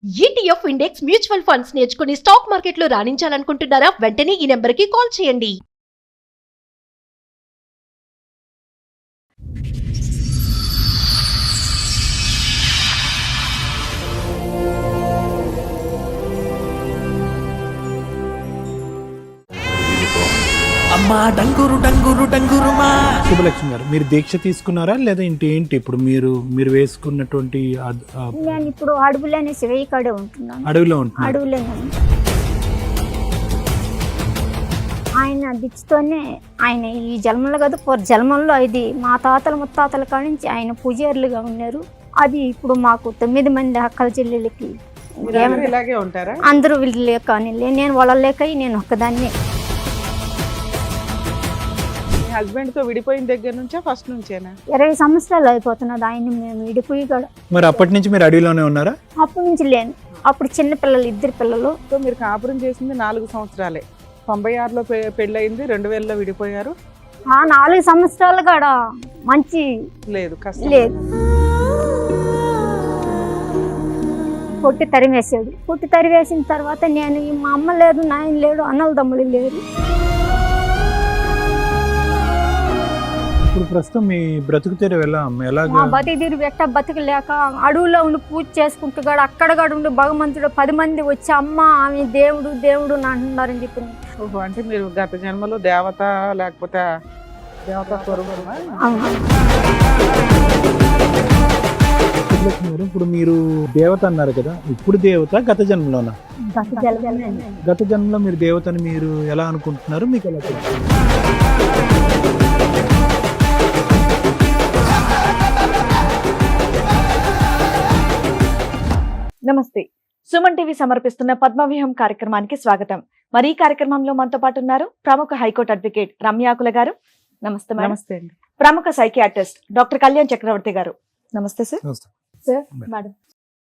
ETF index mutual funds నేర్చుకుని stock మార్కెట్లో రాణించాలనుకుంటున్నారా? వెంటనే ఈ నెంబర్కి కాల్ చేయండి. అమ్మా డంగురు డంగురు డంగురుమా. శుభలక్ష్మి గారు, మీరు దీక్ష తీసుకున్నారా లేదా ఏంటి ఇప్పుడు మీరు వేసుకున్నటువంటి నేను ఇప్పుడు అడవులోనే శివయ్య కాడే ఉంటున్నాను. అడవిలో ఉంటున్నారు? అడవులోనే ఆయన దిచ్చుతోనే ఆయన ఈ జన్మలో కాదు జన్మంలో ఇది మా తాతల ముత్తాతల కాడి నుంచి ఆయన పూజారులుగా ఉన్నారు. అది ఇప్పుడు మాకు 9 మంది అక్కల చెల్లెళ్ళకి ఇలాగే ఉంటారా? అందరూ వీళ్ళు లేక నేను వాళ్ళ లేక నేను ఒక్కదాన్ని. హస్బెండ్ తో విడిపోయిన దగ్గర నుంచా ఫస్ట్ నుంచేనా? 20 సంవత్సరాలు అయిపోతున్నది ఆయన మేము విడిపోయి కూడా. మరి అప్పటి నుంచి మీరు అడవిలోనే ఉన్నారా? అప్పటి నుంచి లేను. అప్పుడు చిన్న పిల్లలు 2 పిల్లలు. సో మీరు కాపురం చేసింది 4 సంవత్సరాలే. 96లో పెళ్ళయింది, 2000లో విడిపోయారు. ఆ 4 సంవత్సరాలు కూడా మంచి లేదు, కష్టం లేదు. కొట్టి తరిమేసాడు. కొట్టి తరివేసిన తర్వాత నేను మా అమ్మ లేదు, నాయన లేడు, అన్నల తమ్ముళ్ళు లేరు. ఇప్పుడు ప్రస్తుతం మీ బ్రతుకు తెర మా బతికి తీరు బతకలేక అడవులో ఉండి పూజ చేసుకుంటూ కూడా అక్కడ కూడా ఉండి భగవంతుడు 10 మంది వచ్చి అమ్మ ఆమె దేవుడు దేవుడు అంటున్నారని చెప్పి. అంటే మీరు గత జన్మలో దేవత లేకపోతే దేవత స్వరూపమా? శుభలక్ష్మి గారు, ఇప్పుడు మీరు దేవత అన్నారు కదా, ఇప్పుడు దేవత గత జన్మలోనా? గత జన్మలో మీరు దేవతని మీరు ఎలా అనుకుంటున్నారు? మీకు ఎలా తెలుసు? నమస్తే. సుమన్ టీవీ సమర్పిస్తున్న పద్మవ్యూహం కార్యక్రమానికి స్వాగతం. మరి ఈ కార్యక్రమంలో మనతో పాటు ఉన్నారు ప్రముఖ హైకోర్టు అడ్వకేట్ రమ్యాకుల గారు. నమస్తే మేడం. నమస్తే అండి. ప్రముఖ సైకియాట్రిస్ట్ డాక్టర్ కళ్యాణ్ చక్రవర్తి గారు. నమస్తే సార్. సార్ మేడం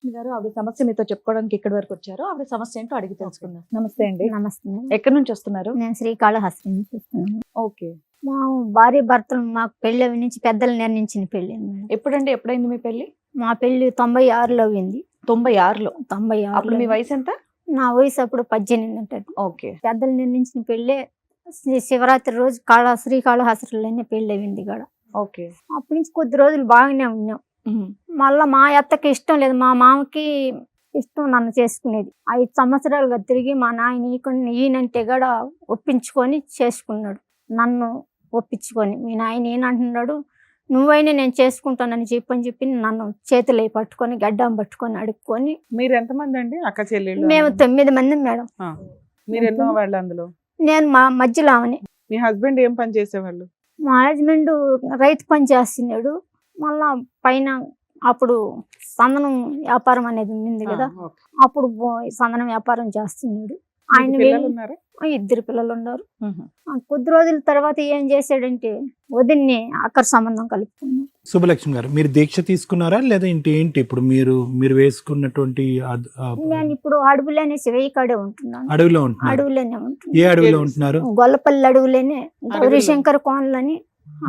గారు, ఆవిడ సమస్య మీతో చెప్పుకోవడానికి ఇక్కడి వరకు వచ్చారు. ఆవిడ సమస్య ఏంటో అడిగి తెలుసుకుందాం. నమస్తే అండి. నమస్తే. ఎక్కడి నుంచి వస్తున్నారు? నేను శ్రీకాళహస్తి నుంచి వస్తున్నాను. ఓకే. మా భార్య భర్తలు మాకు పెళ్లి నుంచి పెద్దలు నిర్ణయించిన పెళ్లి. ఎప్పుడండి, ఎప్పుడైంది మీ పెళ్లి? మా పెళ్లి 96లో అయింది. 96లో? 96. అప్పుడు మీ వయసు ఎంత? నా వయసు అప్పుడు 18 ఉంటుంది. ఓకే. పెద్దలు నిర్ణయించిన పెళ్ళే శివరాత్రి రోజు శ్రీకాళహస్తిలోనే పెళ్లి అయింది కూడా. ఓకే. అప్పటి నుంచి కొద్ది రోజులు బాగానే ఉన్నాం. మళ్ళా మా అత్తకి ఇష్టం లేదు, మా మామకి ఇష్టం నన్ను చేసుకునేది. 5 సంవత్సరాలుగా తిరిగి మా నాయన ఈయనంటే కూడా ఒప్పించుకొని చేసుకున్నాడు. నన్ను ఒప్పించుకొని మీ నాయన ఏనంటున్నాడు, నువ్వైనా నేను చేసుకుంటానని చెప్పి నన్ను చేతులు పట్టుకొని గడ్డం పట్టుకొని అడుక్కొని. మీరు ఎంతమంది అండి అక్క చెల్లెళ్ళు? మేము 9 మంది మేడం. మీరు ఎన్నో వాళ్ళు అందులో? నేను మా మధ్యలో ఆమెని. మీ హస్బెండ్ ఏం పని చేసేవాళ్ళు? మా హస్బెండ్ రైతు పని చేస్తున్నాడు. మళ్ళా పైన అప్పుడు సందనం వ్యాపారం అనేది ఉంది కదా, అప్పుడు సందనం వ్యాపారం చేస్తున్నాడు. ఆయన 2 పిల్లలు ఉన్నారు. కొద్ది రోజుల తర్వాత ఏం చేశాడంటే వదిన్ని అక్కడ సంబంధం కలుపుకున్నాడు. శుభలక్ష్మి గారు, మీరు దీక్ష తీసుకున్నారా లేదా ఏంటి ఇప్పుడు మీరు వేసుకున్నటువంటి? నేను ఇప్పుడు అడవులోనే శివయ్య కాడే ఉంటున్నాను. అడవిలో ఉంటున్నారు? అడవులోనే ఉంటున్నాను. ఏ అడవిలో ఉంటున్నారు? గొల్లపల్లి అడవులేనే, గౌరీశంకర్ కోనలని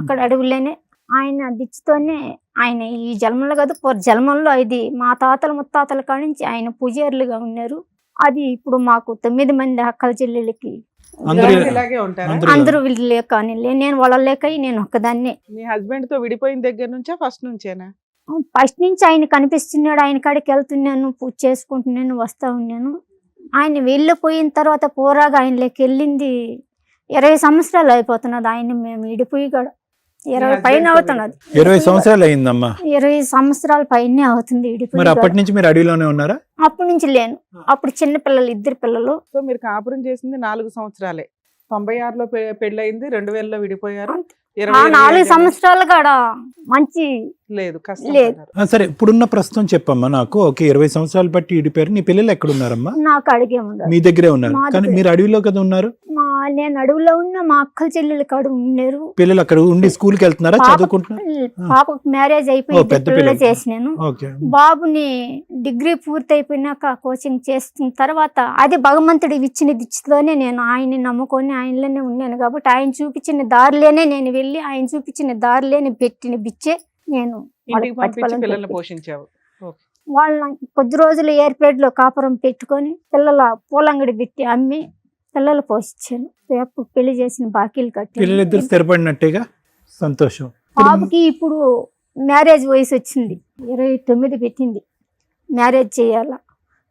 అక్కడ అడవులేనే. ఆయన దిచ్చుతోనే ఆయన ఈ జన్మలో కాదు జన్మంలో ఇది మా తాతల ముత్తాతల కాడి నుంచి ఆయన పూజారులుగా ఉన్నారు. అది ఇప్పుడు మాకు 9 మంది అక్కల చెల్లెళ్ళకి ఇలాగే ఉంటారా? అందరూ వీళ్ళు లేక నేను వాళ్ళ లేక నేను ఒక్కదాన్ని. మీ హస్బెండ్ తో విడిపోయిన దగ్గర నుంచా ఫస్ట్ నుంచేనా? ఫస్ట్ నుంచి ఆయన కనిపిస్తున్నాడు. ఆయన కాడికి వెళ్తున్నాను, పూజ చేసుకుంటున్నాను, వస్తా ఉన్నాను. ఆయన వెళ్ళిపోయిన తర్వాత పోరాగా ఆయన లేక వెళ్ళింది 20 సంవత్సరాలు అయిపోతున్నది. ఆయన మేము విడిపోయి కూడా 20 పైన అవుతున్నది. 20 సంవత్సరాలు అయిందమ్మా? 20 సంవత్సరాల పైనే అవుతుంది. మరి అప్పటి నుంచి మీరు అడవిలోనే ఉన్నారా? అప్పటి నుంచి లేను. అప్పుడు చిన్న పిల్లలు 2 పిల్లలు. సో మీరు కాపురం చేసింది 4 సంవత్సరాలే. 96లో పెళ్ళయింది, 2000లో విడిపోయారు. 4 సంవత్సరాలు కూడా మంచి లేదు, కష్టం లేదు. సరే, ఇప్పుడున్న ప్రస్తుతం చెప్పమ్మా నాకు. ఓకే, 20 సంవత్సరాలు బట్టి ఇడిపోయారు. నీ పిల్లలు ఎక్కడ ఉన్నారమ్మా? నాకు అడిగే ఉండదు, మీ దగ్గరే ఉన్నారు. కానీ మీరు అడవిలో కదా ఉన్నారు. నేను అడవిలో ఉన్న మా అక్కల చెల్లెలు కాడ ఉన్నారు. పిల్లలు అక్కడ ఉండి స్కూల్ కి వెళ్తున్నారా, చదువుకుంటున్నారు? పాపకు మ్యారేజ్ అయిపోయింది, పిల్లలు చేసినాను. బాబుని డిగ్రీ పూర్తి అయిపోయినాక కోచింగ్ చేస్తున్న తర్వాత అది భగవంతుడి ఇచ్చిన దిచ్చులోనే నేను ఆయన్ని నమ్ముకొని ఆయనలోనే ఉన్నాను కాబట్టి ఆయన చూపించిన దారిలోనే నేను వెళ్ళి ఆయన చూపించిన దారిలోనే పెట్టిన బిచ్చే నేను ఇంటికి పంపించి పిల్లల్ని పోషించావు. వాళ్ళని కొద్ది రోజులు ఏర్పేటలో కాపురం పెట్టుకొని పిల్లల పూలంగడి పెట్టి అమ్మి పిల్లలు పోషించాను. అప్పుడు పెళ్లి చేసిన బాకీలు పిల్లలిద్దరు కట్టాను. స్థిరపడినట్టేగా, సంతోషం. బాబుకి ఇప్పుడు మ్యారేజ్ వయసు వచ్చింది, 29 పెట్టింది, మ్యారేజ్ చేయాల.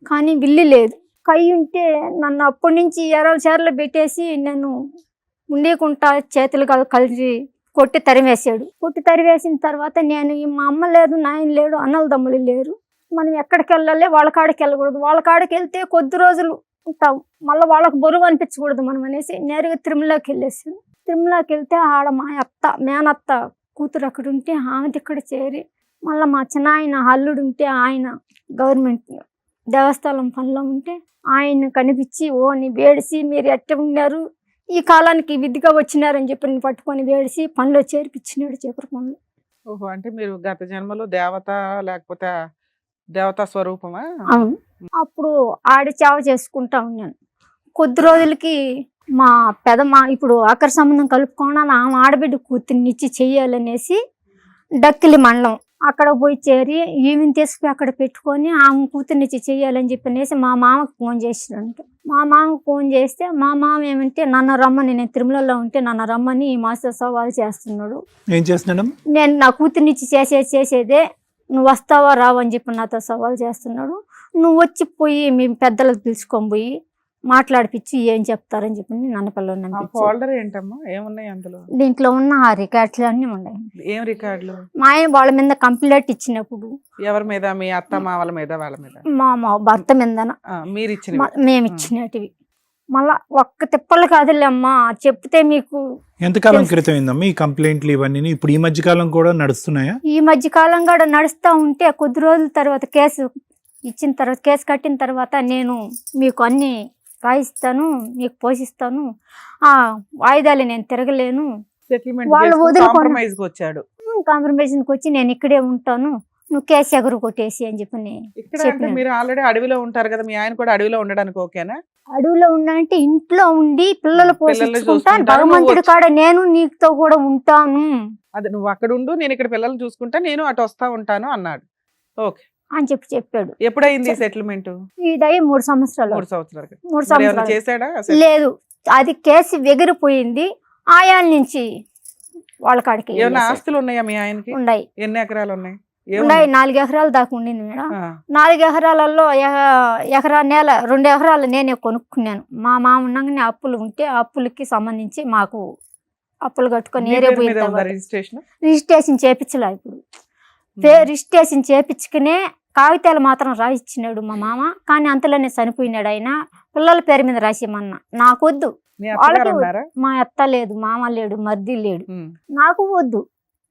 కానీ బిల్లు లేదు. కై ఉంటే నన్ను అప్పటి నుంచి ఎరల చీరలు పెట్టేసి నేను ఉండేకుంటా చేతులు కలిసి కొట్టి తరిమేసాడు. కొట్టి తరివేసిన తర్వాత నేను మా అమ్మ లేదు, నాయన లేడు, అన్నల తమ్ముళ్ళు లేరు, మనం ఎక్కడికి వెళ్ళాలి, వాళ్ళ కాడికి వెళ్ళకూడదు, వాళ్ళ కాడికి వెళ్తే కొద్ది రోజులు ఉంటాం, మళ్ళీ వాళ్ళకి బరువు అనిపించకూడదు మనం అనేసి నేరుగా తిరుమలకి వెళ్ళేసాను. తిరుమలకి వెళ్తే ఆడ మా అత్త మేనత్త కూతురు అక్కడ ఉంటే ఆమె ఇక్కడ చేరి, మళ్ళీ మా చిన్నాయన అల్లుడు ఉంటే ఆయన గవర్నమెంట్ దేవస్థానం పనిలో ఉంటే ఆయన కనిపించి ఓని వేడిసి మీరు ఎట్ట ఉన్నారు, ఈ కాలానికి విధిగా వచ్చినారని చెప్పి నేను పట్టుకొని వేడిసి పనిలో చేర్పించినాడు, చీపురు పనులు. ఓహో, అంటే మీరు గత జన్మలో దేవత లేకపోతే దేవతా స్వరూపమా? అవును. అప్పుడు ఆడి చావ చేసుకుంటా ఉన్నాను. కొద్ది రోజులకి మా పెదమ్మ ఇప్పుడు ఆఖరి సంబంధం కలుపుకోవడానికి ఆమె ఆడబిడ్డ కూతుర్ని ఇచ్చి చెయ్యాలనేసి డక్కిలి మండలం అక్కడ పోయి చేరి ఈమెను తీసుకుపోయి అక్కడ పెట్టుకొని ఆమె కూతుర్నిచ్చి చెయ్యాలని చెప్పనేసి మా మామకు ఫోన్ చేసినంట. మా మామకు ఫోన్ చేస్తే మా మామ ఏమంటే నన్ను రమ్మని, నేను తిరుమలలో ఉంటే నన్ను రమ్మని ఈ మాస్టర్ సవాల్ చేస్తున్నాడు. ఏం చేస్తున్నాడు? నేను నా కూతుర్నిచ్చి చేసేదే, నువ్వు వస్తావా రావు అని చెప్పి నాతో సవాల్ చేస్తున్నాడు. నువ్వు వచ్చి పోయి మీ పెద్దలకు పిలుచుకొని పోయి మాట్లాడిపించి ఏం చెప్తారని చెప్పి నన్ను పిల్లలు. ఫోల్డర్ ఏంటమ్మా, ఏమున్నాయి అందులో? దీంట్లో ఉన్న ఆ రికార్డ్స్ అన్నీ ఉన్నాయి. ఏం రికార్డులు? మా ఆయన వాళ్ళ మీద కంప్లైంట్ ఇచ్చినప్పుడు. ఎవరి మీద? మీ అత్త మావల మీద? వాళ్ళ మీద? మా భర్త మీద మీరు ఇచ్చిన? మేము ఇచ్చినటివి. మళ్ళా ఒక్క తిప్పలు కాదులేమ్మా, చెప్తే మీకు. ఎంతకాలం క్రితం అయిందమ్మా ఈ కంప్లైంట్లు ఇవన్నీ? ఇప్పుడు ఈ మధ్య కాలం కూడా నడుస్తున్నాయా? ఈ మధ్య కాలం కూడా నడుస్తూ ఉంటే కొద్ది రోజుల తర్వాత కేసు ఇచ్చిన తర్వాత, కేసు కట్టిన తర్వాత నేను మీకు అన్ని రాయిస్తాను, మీకు పోషిస్తాను, ఆ వాయిదాలు నేను తిరగలేను, వాళ్ళు కాంప్రమైజ్కి వచ్చాడు. కాంప్రమైజ్కి వచ్చి నేను ఇక్కడే ఉంటాను, నువ్వు కేసు ఎగురు కొట్టేసి అని చెప్పి ఇక్కడ అంటే మీరు ఆల్రెడీ అడవిలో ఉంటారు కదా, మీ ఆయన కూడా అడవిలో ఉండడానికి ఓకేనా? అడవిలో ఉండంటే ఇంట్లో ఉండి పిల్లలు పోషించుకుంటాను, భగవంతుడి కాడ నేను నీతో కూడా ఉంటాను. అదే, నువ్వు అక్కడ ఉండు, నేను ఇక్కడ పిల్లల్ని చూసుకుంటా, నేను అటు వస్తా ఉంటాను అన్నాడు. ఓకే అని చెప్పాడు. ఎప్పుడైంది సెటిల్మెంట్? ఇదయ్యి 3 సంవత్సరాలు. 3 సంవత్సరాలు. 3 సంవత్సరాలు చేశాడా? లేదు, అది కేసు ఎగిరిపోయింది. ఆయాల నుంచి వాళ్ళ కాడికి ఏమైనా ఆస్తులు ఉన్నాయా మీ ఆయనకి? ఉన్నాయి. ఎన్ని ఎకరాలు ఉన్నాయి? 4 ఎకరాలు దాకా ఉండింది మేడం. 4 ఎకరాలలో ఎకరా నేల 2 ఎకరాలు నేనే కొనుక్కున్నాను. మా మామ ఉండగానే అప్పులు ఉంటే అప్పులకి సంబంధించి మాకు అప్పులు కట్టుకొని ఏరే రిజిస్ట్రేషన్ చేపించలే. ఇప్పుడు రిజిస్ట్రేషన్ చేపించుకునే కాగితాలు మాత్రం రాసిచ్చినాడు మా మామ. కానీ అంతలోనే చనిపోయినాడు ఆయన. పిల్లల పేరు మీద రాసిమన్నా, నాకొద్దు. వాళ్ళకి మా అత్త లేదు, మామ లేడు, మర్ది లేడు, నాకు వద్దు,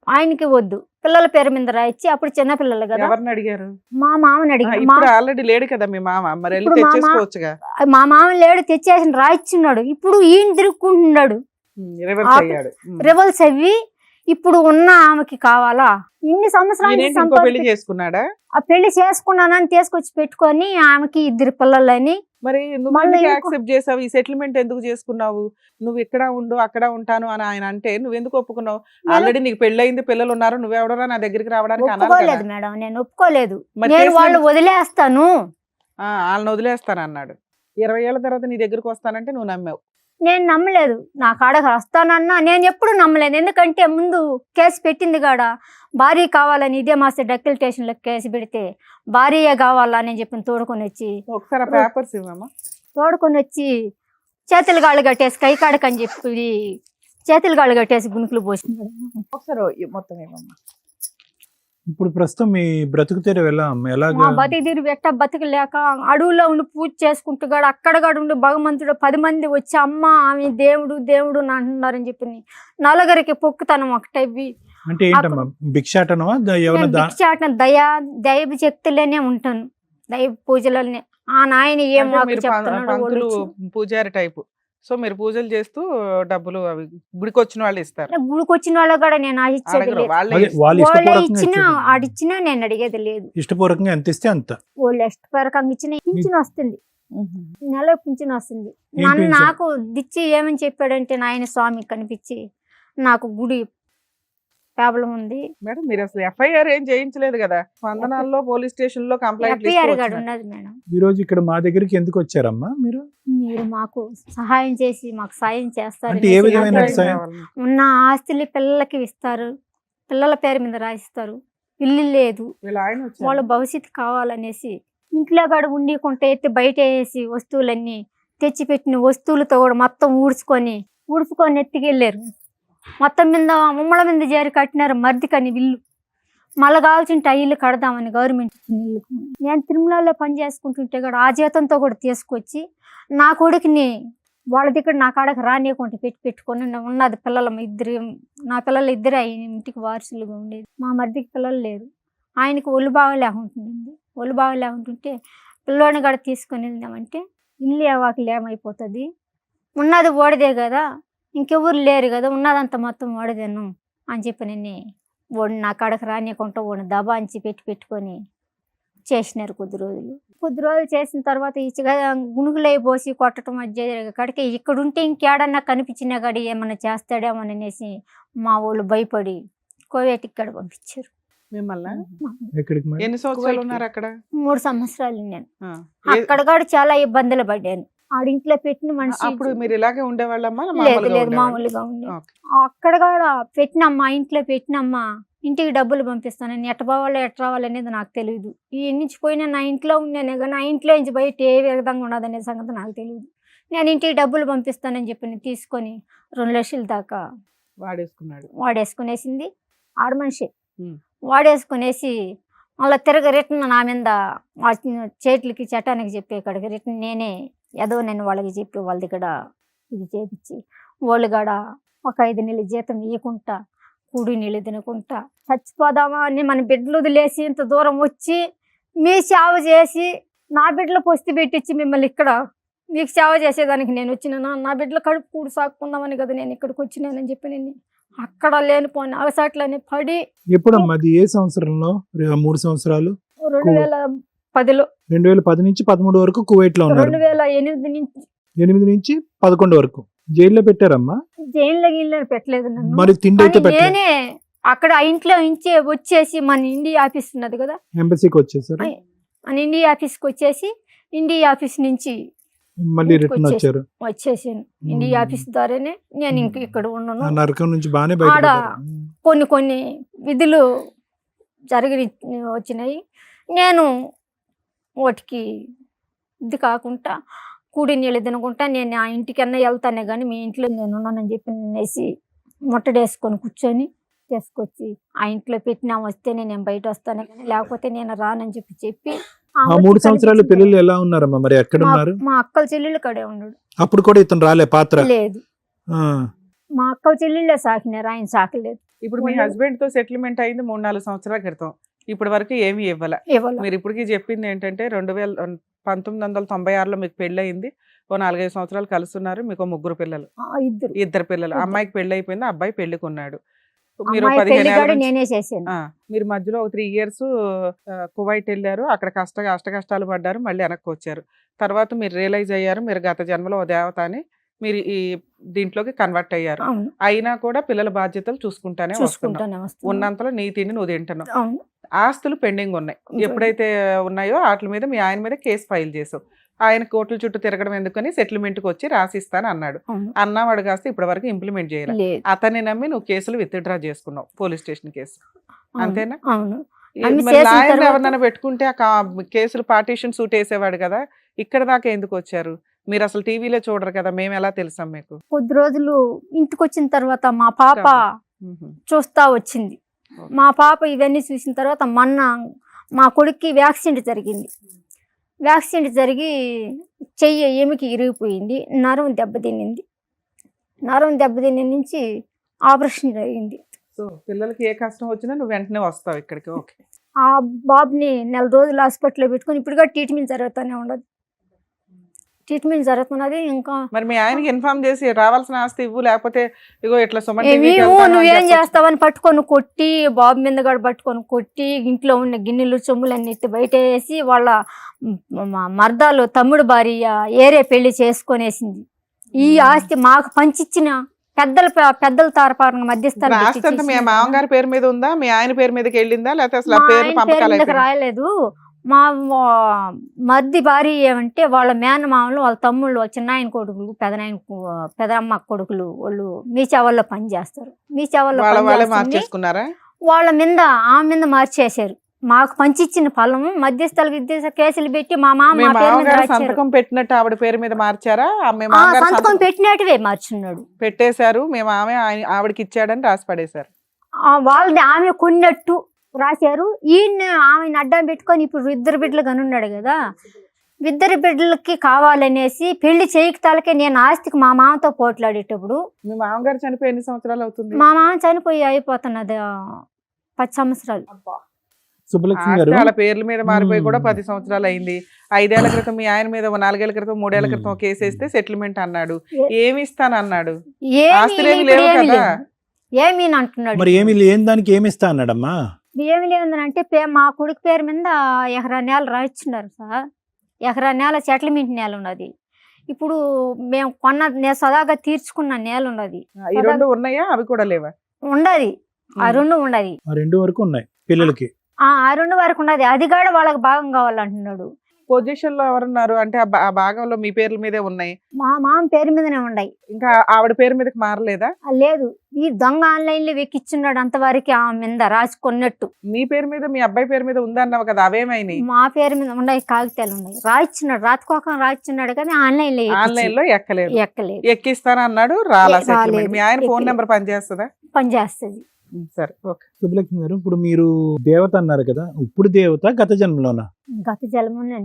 ఆయనకి వద్దు, పిల్లల పేరు మీద రాయించి. అప్పుడు చిన్న పిల్లలు కదా. ఎవరిని అడిగారు? మా మామని అడిగారు. ఆల్రెడీ లేడు కదా మీ మామ, మరి తెచ్చేసుకోవచ్చుగా. మా మామ లేడు, తెచ్చేసి రాయిచ్చున్నాడు. ఇప్పుడు ఈయన తిరుక్కుంటున్నాడు, రివల్స్ అవి. ఇప్పుడు ఉన్న ఆమెకి కావాలా? ఇన్ని సంవత్సరాలు పెళ్లి చేసుకున్నాడా? ఆ పెళ్లి చేసుకున్నానని తీసుకొచ్చి పెట్టుకొని ఆమెకి 2 పిల్లలని. మరి నువ్వు యాక్సెప్ట్ చేసావు? ఈ సెటిల్మెంట్ ఎందుకు చేసుకున్నావు? నువ్వు ఇక్కడ ఉండు, అక్కడ ఉంటాను అని ఆయన అంటే నువ్వు ఎందుకు ఒప్పుకున్నావు? ఆల్రెడీ నీకు పెళ్ళయింది, పిల్లలు ఉన్నారు, నువ్వెవడరా నా దగ్గరికి రావడానికి? ఒప్పుకోలేదు మేడం, నేను ఒప్పుకోలేదు. నేను వాళ్ళు వదిలేస్తాను, వాళ్ళని వదిలేస్తాను అన్నాడు. 20 ఏళ్ల తర్వాత నీ దగ్గరికి వస్తానంటే నువ్వు నమ్మావు. నేను నమ్మలేదు. నా కాడకు వస్తానన్నా నేను ఎప్పుడు నమ్మలేదు. ఎందుకంటే ముందు కేసు పెట్టింది కాడ భార్య కావాలని ఇదే మాస్టర్ డక్కిల్ స్టేషన్లో కేసు పెడితే భార్య కావాలని చెప్పి తోడుకొని వచ్చి, ఒకసారి పేపర్స్ ఇవ్వమ్మా, తోడుకొని వచ్చి చేతులు గాళ్ళు కట్టేసి కై కాడకని చెప్పి చేతులు గాళ్ళు కట్టేసి గుణుకులు పోసినాడు. ఒకసారి మొత్తం ఇవ్వమ్మా. ఇప్పుడు ప్రస్తుతం మీ బ్రతుకు తెరువు ఎలా? బతికి తీరు ఎట్ట బతికలేక అడవుల్లో ఉండి పూజ చేసుకుంటూ గాడు అక్కడ గాడు ఉండి భగవంతుడు 10 మంది వచ్చి అమ్మ ఆమె దేవుడు దేవుడు అంటున్నారని చెప్పి నలుగురికి పొక్కుతాను ఒకటవి. అంటే ఏంటమ్మా, భిక్షాటనమా? భిక్షాటన దైవ శక్తులనే ఉంటాను, దైవ పూజలనే. ఆ నాయన ఏం చెప్తున్నాడు, పూజారి టైపు. సో మీరు పూజలు చేస్తూ డబ్బులు అవి గుడికి వచ్చిన వాళ్ళు ఇస్తారు. గుడికి వచ్చిన వాళ్ళు కూడా నేను ఆడిచ్చేది లేదు. వాళ్ళే ఇచ్చినా ఆడిచ్చినా నేను అడిగేది లేదు. ఇష్టపూర్వకంగా ఎంత ఇస్తే అంత. వాళ్ళు ఇష్టపూర్వకంగా ఇచ్చిన పింఛన్ వస్తుంది, నెల పింఛన్ వస్తుంది. నాకు దిచ్చి ఏమని చెప్పాడంటే నాయన స్వామి కనిపించి నాకు గుడి ప్రాబ్లం ఉంది. మేడం మీరు అసలు ఎఫ్ఐఆర్ ఏం చేయించలేదు కదా, స్పందనాల్లో పోలీస్ స్టేషన్ లో కంప్లైంట్ ఎఫ్ఐఆర్ గడు ఉన్నది మేడం. ఈ రోజు ఇక్కడ మా దగ్గరికి ఎందుకు వచ్చారమ్మా మీరు? మీరు మాకు సహాయం చేసి మాకు సాయం చేస్తారు. అంటే ఏ విధమైన సాయం? ఉన్న ఆస్తులు పిల్లలకి ఇస్తారు, పిల్లల పేరు మీద రాయిస్తారు, ఇల్లు లేదు, వాళ్ళ భవిష్యత్తు కావాలనేసి ఇంట్లో కూడా ఉండకుంటే ఎత్తి బయట వేసి వస్తువులన్నీ తెచ్చిపెట్టిన వస్తువులతో కూడా మొత్తం ఊడ్చుకొని ఎత్తికెళ్ళారు. మొత్తం మీద ముమ్మల మీద చేరి కట్టినారు మర్దికని ఇల్లు. మళ్ళీ కావాల్సింటే ఆ ఇల్లు కడదామని గవర్నమెంట్ ఇచ్చిన ఇల్లు. నేను తిరుమలలో పని చేసుకుంటుంటే కూడా ఆ జీతంతో కూడా తీసుకొచ్చి నా కొడుకుని వాళ్ళ దగ్గర నా కాడకి రానియకుండా పెట్టుకొని ఉన్నది నా పిల్లలు ఇద్దరు ఆయన ఇంటికి వారసులుగా ఉండేది. మా మర్దికి పిల్లలు లేరు. ఆయనకి ఒళ్ళు బాగా లేకుంటుంది. ఒళ్ళు బాగా లేకుంటుంటే పిల్లోని కూడా తీసుకొని వెళ్దామంటే ఇల్లు ఏవాకి ఏమైపోతుంది, ఉన్నది ఓడిదే కదా, ఇంకెవరు లేరు కదా, ఉన్నదంతా మొత్తం ఓడదేను అని చెప్పి నేను ఓడి నా కాడకి రానియకుండా ఓడి దబాంచి పెట్టుకొని చేసినారు. కొద్ది రోజులు చేసిన తర్వాత గుణుగులై పోసి కొట్టడం మధ్య కాడికి ఇక్కడ ఉంటే ఇంకేడన్నా కనిపించినా కాడి ఏమన్నా చేస్తాడేమో అనేసి మా వాళ్ళు భయపడి కోవేటికి ఇక్కడ పంపించారు. మిమ్మల్ని ఎక్కడికి మేడం? ఎన్ని సంవత్సరాలు ఉన్నారు అక్కడ? 3 సంవత్సరాలు నేను అక్కడ కూడా చాలా ఇబ్బందులు పడ్డాను. ఆడింట్లో పెట్టిన మనిషి. అప్పుడు మీరు ఇలాగే ఉండేవాళ్ళమ్మా? లేదు, మామూలుగా ఉండే. అక్కడ కూడా పెట్టినమ్మా, ఇంట్లో పెట్టినమ్మా, ఇంటికి డబ్బులు పంపిస్తానని ఎట్ట పోవాలో ఎట్ట రావాలి అనేది నాకు తెలియదు. ఈ నుంచి పోయినా నా ఇంట్లో ఉన్నానే కానీ నా ఇంట్లో నుంచి బయట ఏ విధంగా ఉండదనే సంగతి నాకు తెలియదు. నేను ఇంటికి డబ్బులు పంపిస్తానని చెప్పి తీసుకొని 2 లక్షల దాకా వాడేసుకునేసింది ఆడ మనిషి. వాడేసుకునేసి మళ్ళీ రిటర్న్ నా మీద చేతులకి చట్టానికి చెప్పే కాడికి రిటర్న్ నేనే ఏదో నేను వాళ్ళకి చెప్పి వాళ్ళ దగ్గర ఇది చేపించి వాళ్ళు కాడ ఒక 5 నెలల జీతం ఇవ్వకుండా కూడి నీళ్ళు తినకుండా చచ్చిపోదామా అని మన బిడ్డలు వదిలేసి ఇంత దూరం వచ్చి మీ సేవ చేసి నా బిడ్డలు పొస్తి పెట్టించి మిమ్మల్ని ఇక్కడ మీకు సేవ చేసేదానికి నేను వచ్చినాను. నా బిడ్డలు కడుపు కూడి సాకుందామని కదా నేను ఇక్కడికి వచ్చినానని చెప్పి నేను అక్కడ లేనిపోయిన అవసాట్లని పడి. ఎప్పుడమ్మా అది? ఏ సంవత్సరంలో? 3 సంవత్సరాలు 2010లో. 2010 నుంచి 13 వరకు కువైట్ లో ఉన్నారు. 2008 నుంచి 11 వరకు జైల్లో పెట్టారమ్మా? జైల్లో పెట్టలేదు నన్ను. మరి తిండి అయితే నేనే అక్కడ ఇంట్లో నుంచి వచ్చేసి మన ఇండియా ఆఫీస్ ఉన్నది కదా, ఎంబసీకి వచ్చేసారు. మన ఇండియా ఆఫీస్కి వచ్చేసి ఇండియా ఆఫీస్ నుంచి మళ్ళీ రిటర్న్ వచ్చేసాను. ఇండియా ఆఫీస్ ద్వారానే నేను ఇంక ఇక్కడ ఉన్నాను. నరకం నుంచి బాగానే ఆడ కొన్ని విధులు వచ్చినాయి. నేను వాటికి ఇది కాకుండా కూడి నీళ్ళు తినకుండా నేను ఆ ఇంటికన్నా వెళ్తానే కానీ మీ ఇంట్లో నేను ఉన్నానని చెప్పి నేసి ముట్టడేసుకొని కూర్చొని తీసుకొచ్చి ఆ ఇంట్లో పెట్టినా వస్తేనే నేను బయట వస్తాను కానీ లేకపోతే నేను రానని చెప్పి 3 సంవత్సరాలు పిల్లలు ఎలా ఉన్నారమ్మా? మరి ఎక్కడ ఉన్నారు? మా అక్కల చెల్లెళ్ళు కడే ఉన్నాడు. అప్పుడు కూడా ఇతను రాలే? పాత్ర లేదు. మా అక్కల చెల్లెళ్ళే సాకినారు, ఆయన సాకలేదు. ఇప్పుడు మీ హస్బెండ్ తో సెటిల్మెంట్ అయింది 3-4 సంవత్సరాల క్రితం. ఇప్పటి వరకు ఏమి ఇవ్వాల. మీరు ఇప్పటికీ చెప్పింది ఏంటంటే 1996లో మీకు పెళ్లి అయింది, ఓ 4-5 సంవత్సరాలు కలుస్తున్నారు, మీకు 3 పిల్లలు, 2 పిల్లలు. అమ్మాయికి పెళ్లి అయిపోయింది, అబ్బాయి పెళ్లికున్నాడు. మీరు 15 ఏళ్ళ నేనే చేశాను. మీరు మధ్యలో 3 years కువైట్ వెళ్ళారు, అక్కడ అష్ట కష్టాలు పడ్డారు, మళ్ళీ వెనక్కి వచ్చారు. తర్వాత మీరు రియలైజ్ అయ్యారు మీరు గత జన్మలో ఓ దేవత అని, మీరు ఈ దీంట్లోకి కన్వర్ట్ అయ్యారు. అయినా కూడా పిల్లల బాధ్యతలు చూసుకుంటానే ఉన్నంతలో నీ తిండి నువ్వు తింటున్నావు. ఆస్తులు పెండింగ్ ఉన్నాయి, ఎప్పుడైతే ఉన్నాయో వాటి మీద మీ ఆయన మీద కేసు ఫైల్ చేసావు. ఆయన కోర్టుల చుట్టూ తిరగడం ఎందుకని సెటిల్మెంట్కి వచ్చి రాసిస్తాను అన్నాడు. అన్నవాడు కాస్త ఇప్పటి వరకు ఇంప్లిమెంట్ చేయాలి. అతన్ని నమ్మి నువ్వు కేసులు విత్డ్రా చేసుకున్నావు, పోలీస్ స్టేషన్ కేసు, అంతేనా? ఎవరినైనా పెట్టుకుంటే ఆ కేసులు పార్టీషన్ సూట్ వేసేవాడు కదా, ఇక్కడ దాకా ఎందుకు వచ్చారు మీరు? అసలు టీవీలో చూడరు కదా, మేము ఎలా తెలుసాం మీకు? కొద్ది రోజులు ఇంటికి వచ్చిన తర్వాత మా పాప చూస్తా వచ్చింది. మా పాప ఇవన్నీ చూసిన తర్వాత మొన్న మా కొడుక్కి వ్యాక్సిన్ జరిగింది. వ్యాక్సిన్ జరిగి చెయ్యి ఎముకి ఇరిగిపోయింది, నరం దెబ్బతిన్నింది. నరం దెబ్బతిన్న నుంచి ఆపరేషన్ జరిగింది. సో పిల్లలకి ఏ కష్టం వచ్చినా నువ్వు వెంటనే వస్తావు ఇక్కడికి. ఓకే. ఆ బాబుని 4 రోజులు హాస్పిటల్లో పెట్టుకుని ఇప్పుడుగా ట్రీట్మెంట్ జరుగుతూనే ఉండదు. ట్రీట్మెంట్ జరుగుతున్నది. ఇంకా మరి మీ ఆయనకి ఇన్ఫార్మ్ చేసి రావాల్సిన ఆస్తి ఇవ్వు, లేకపోతే ఇగో ఇట్లా నువ్వేం చేస్తావని పట్టుకొని కొట్టి, బాబు మీద కూడా పట్టుకొని కొట్టి, ఇంట్లో ఉన్న గిన్నెలు సొమ్ములన్నిటి బయట వేసి వాళ్ళ మర్దాలు తమ్ముడు భార్య ఏరే పెళ్లి చేసుకొనేసింది. ఈ ఆస్తి మాకు పంచిచ్చిన పెద్దల తరపున మధ్యస్థాలు పెట్టి ఆస్తి అంతా మీ చేసిన మామగారి పేరు మీద ఉందా, మీ ఆయన పేరు మీదకి వెళ్ళిందా, లేకపోతే అసలు ఆ మా పేర్లు ఆయన పేరు పంపకాలు మీదకి అయిపోయినాయా? రాయలేదు. మా మధ్య భార్య ఏమంటే వాళ్ళ మేనమామలు, వాళ్ళ తమ్ముళ్ళు, వాళ్ళ చిన్నాయన కొడుకులు, పెదమ్మ కొడుకులు వాళ్ళు మీచావల్లో పని చేస్తారు. మీచావల్లో వాళ్ళే మార్చేసుకున్నారా? వాళ్ళ మీద ఆమె మీద మార్చేశారు. మాకు పంచిచ్చిన ఫలం మధ్యస్థులకు కేసులు పెట్టి మా మామ మీ మా పేరు మీద మామగారు రాశారు. సంతకం పెట్టినట్టు ఆవిడ పేరు మీద మార్చారా? మీ ఆ మామగారు సంతకం పెట్టినట్టువే మార్చున్నాడు. పెట్టేశారు, మేము ఆవిడకి ఇచ్చాడని రాసి పడేశారు. వాళ్ళది ఆమె కొన్నట్టు రాశారు. ఈయన ఆమెను అడ్డం పెట్టుకొని ఇప్పుడు ఇద్దరు బిడ్డలు కనున్నాడు కదా, ఇద్దరు బిడ్డలకి కావాలనేసి పెళ్లి చేయకతాలకే నేను ఆస్తికి మా మామతో పోట్లాడేటప్పుడు, మీ మామగారు చనిపోయి ఎన్ని సంవత్సరాలు అవుతుంది? మా మామ చనిపోయి అయిపోతున్నది 10 సంవత్సరాలు. సుబ్బలక్ష్మి ఆస్తి గారు వాళ్ళ పేర్ల మీద మారిపోయి కూడా మ్మ్. 10 సంవత్సరాలు అయింది. 5 ఏళ్ల క్రితం మీ ఆయన మీద 4 ఏళ్ల క్రితం 3 ఏళ్ల క్రితం కేసు వేస్తే సెటిల్మెంట్ అన్నాడు. ఏమి ఇస్తానన్నాడు? ఆస్తులేమీ లేవు కదా. ఏమి అంటున్నాడు. మరి ఏమి లేని దానికి ఏమి ఇస్తా అన్నాడమ్మా? ఏమి లేదంటే మా కొడుకు పేరు మీద ఎకరా నేల రాయిస్తున్నారు సార్. ఎకరా నేల సెటిల్మెంట్ నేల ఉన్నది. ఇప్పుడు మేము నేను సదాగా తీర్చుకున్న నేల ఉన్నది. ఈ రెండు ఉన్నాయా? అవి కూడా లేవా? ఉండదు. ఆ రెండు ఉండదు. ఆ 2 వరకు ఉన్నాయి పిల్లలకి. ఆ 2 వరకు ఉన్నది. అది కూడా వాళ్ళకి భాగం కావాలంటున్నాడు. పొజిషన్ లో ఎవరున్నారు అంటే ఆ భాగంలో మీ పేర్ల మీదే ఉన్నాయి, మా మామ పేరు మీదనే ఉన్నాయి. ఇంకా ఆవిడ పేరు మీదకి మారలేదా? లేదు, ఈ దొంగ ఆన్లైన్ లో వెక్కిచ్చున్నాడు అంతవరకు ఆమె మీద రాసుకున్నట్టు. మీ పేరు మీద మీ అబ్బాయి పేరు మీద ఉందన్నావు కదా, అవేమైనాయి? మా పేరు మీద ఉన్నాయి, కాగితాలు ఉన్నాయి. రాయిచ్చున్నాడు, రాత్కోకం రాయిచ్చున్నాడు కానీ ఆన్లైన్ లో ఆన్లైన్ లో ఎక్కలేదు. ఎక్కలేదు. ఎక్కిస్తానన్నాడు, రాలా సెటిల్మెంట్. రాలేదు. మీ ఆయన ఫోన్ నెంబర్ పనిచేస్తుందా? పనిచేస్తుంది. సరే, ఓకే. సుబ్బలక్ష్మి గారు, ఇప్పుడు మీరు దేవత అన్నారు కదా, ఇప్పుడు దేవత గత జన్మలోనా? గత జన్మలో,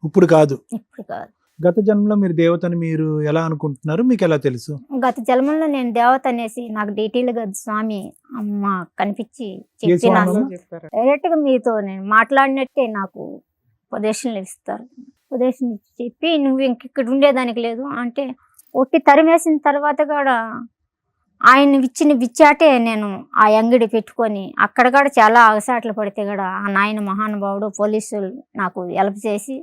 ఇప్పుడు కాదు. ఇప్పుడు కాదు. గత జన్మలో మీరు దేవతని మీరు ఎలా అనుకుంటున్నారు, మీకు ఎలా తెలుసు? గత జన్మలో నేను దేవత అనేసి నాకు డీటెయిల్గా స్వామి అమ్మ కనిపించి ఏ చెప్పి స్వామి నాకు అమ్మ? చెప్పారు. డైరెక్ట్ గా మీతో నేను మాట్లాడినట్టే నాకు ఉపదేశంలు ఇస్తారు. ఉపదేశం ఇచ్చి చెప్పి నువ్వు ఇక్కడ ఉండేదానికి లేదు అంటే ఒట్టి తరిమేసిన తర్వాత కూడా ఆయన ఇచ్చిన విచ్చాటే నేను ఆ అంగడి పెట్టుకొని అక్కడ కూడా చాలా అగసాట్లు పడితే కూడా ఆ నాయన మహానుభావుడు పోలీసులు నాకు హెల్ప్ చేసి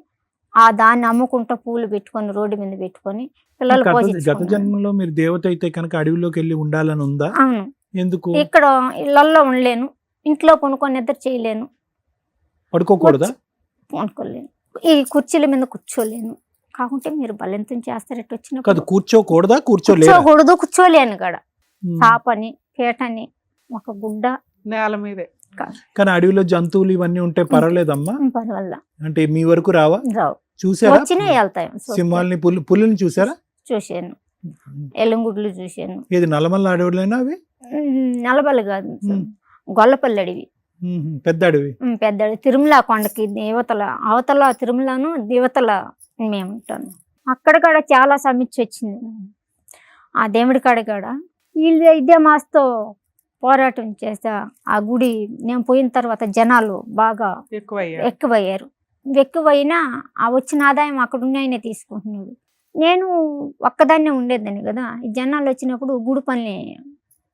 ఆ దాన్ని అమ్ముకుంటా పూలు పెట్టుకొని రోడ్డు మీద పెట్టుకొని పిల్లలు గత పోషించుకున్నాను. జన్మలో మీరు దేవత అయితే కనుక అడవిలోకి వెళ్ళి ఉండాలని ఉందా? అవును. ఎందుకు? ఇక్కడ ఇళ్లలో ఉండలేను, ఇంట్లో కొనుక్కొని నిద్ర చేయలేను, పడుకోకూడదా? కొనుక్కోలేను, ఈ కుర్చీల మీద కూర్చోలేను. కాకుంటే మీరు బలెంతం చేస్తారట్టు కాదు, వచ్చినప్పుడు కూర్చోకూడదా? కూర్చోలేదా? కూర్చోకూడదు, కూర్చోలేను కూడా. ఉమ్. చాపని పీటని ఒక గుడ్డ నేల మీదే. కానీ అడవిలో జంతువులు ఇవన్నీ ఉంటే పర్వాలేదమ్మా? పర్వాల అంటే మీ వరకు రావా? రావు, చూసారా? వచ్చినా వెళ్తాయి. సింహాలని పులిని చూసారా? చూశాను, ఎల్లంగుడ్లు చూశాను. ఏది నల్లమల్ల అడవులైనా అవి? నలబలు కాదు, ఉమ్. గొల్లపల్లి అడవి. పెద్ద అడవి. పెద్ద అడవి. తిరుమల కొండకి దేవతల అవతల తిరుమలను దేవతల మేము ఉంటాను. అక్కడ కూడా చాలా సమీక్ష వచ్చింది. ఆ దేవుడి కాడ కూడా వీళ్ళు ఇదే మాస్తో పోరాటం చేస్తా ఆ గుడి నేను పోయిన తర్వాత జనాలు బాగా ఎక్కువయ్యారు. ఎక్కువైనా ఆ వచ్చిన ఆదాయం అక్కడ ఉన్న ఆయనే తీసుకుంటున్నాడు. నేను ఒక్కదాన్నే ఉండేదాన్ని కదా, ఈ జనాలు వచ్చినప్పుడు గుడి పనులు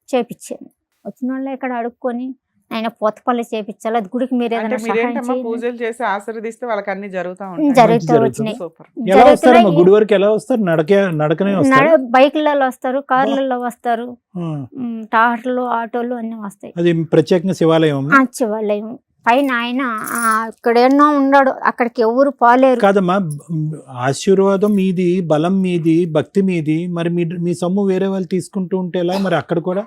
చేపించాను. వచ్చిన వాళ్ళు ఇక్కడ అడుక్కొని ఆయన పోత పనులు చేపించాలి, అది గుడికి మీరు ఏదైనా సహాయం చేయండి. పూజలు చేసి ఆశీర్వదిస్తే వాళ్ళకన్నీ జరుగుతూ ఉంటాయి. జరుగుతూ వచ్చినాయి. సూపర్. ఎలా వస్తారమ్మా గుడి వరకు? ఎలా వస్తారు? నడకనే వస్తారు? బైకులలో వస్తారు, కార్లలో వస్తారు, టాటర్లు, ఆటోలు అన్ని వస్తాయి. అది ప్రత్యేకంగా శివాలయం అమ్మా? శివాలయం పైన ఆయన ఇక్కడ ఎన్నో ఉన్నాడు, అక్కడికి ఎవరు పోలేరు. కాదమ్మా, ఆశీర్వాదం మీది, బలం మీది, భక్తి మీది. మరి మీ సొమ్ము వేరే వాళ్ళు తీసుకుంటూ ఉంటే ఎలా? మరి అక్కడ కూడా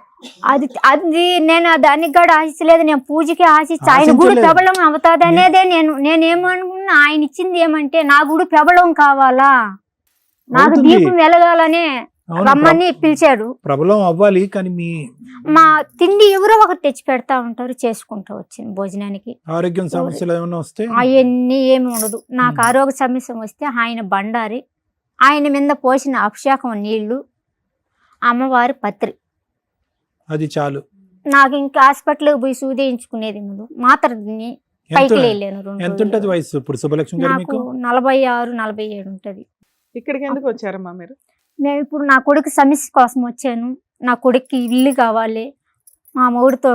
అది నేను దానికి కూడా ఆశించలేదు. నేను పూజకి ఆశించి ఆయన గుడి పెబలం అవుతుంది అనేదే నేనేమనుకున్నా. ఆయన ఇచ్చింది ఏమంటే నా గుడి పెబలం కావాలా, నాకు దీపం వెలగాలనే రమ్మని పిలిచాడు. ప్రబలం అవ్వాలి. కానీ మీ మా తిండి ఎవరో ఒకటి తెచ్చి పెడతా ఉంటారు, చేసుకుంటూ వచ్చింది భోజనానికి. ఆరోగ్యం సమస్యలు ఏమైనా వస్తే అవన్నీ ఏమి ఉండదు. నాకు ఆరోగ్య సమస్య వస్తే ఆయన బండారి, ఆయన మీద పోసిన అభిషేకం నీళ్లు, అమ్మవారి పత్రి, అది చాలు. నాకు ఇంకా హాస్పిటల్కి పోయి సూదేయించుకునేది ముందు మాత్ర తిని పైకి వెళ్ళాను. ఎంత ఉంటది వయసు ఇప్పుడు సుబ్బలక్ష్మి గారు నాకు మీకు? 46, 47 ఉంటది. ఇక్కడికి ఎందుకు వచ్చారమ్మా మీరు? మేము ఇప్పుడు నా కొడుకు సమస్య కోసం వచ్చాను. నా కొడుక్కి ఇల్లు కావాలి, మా మొగుడితో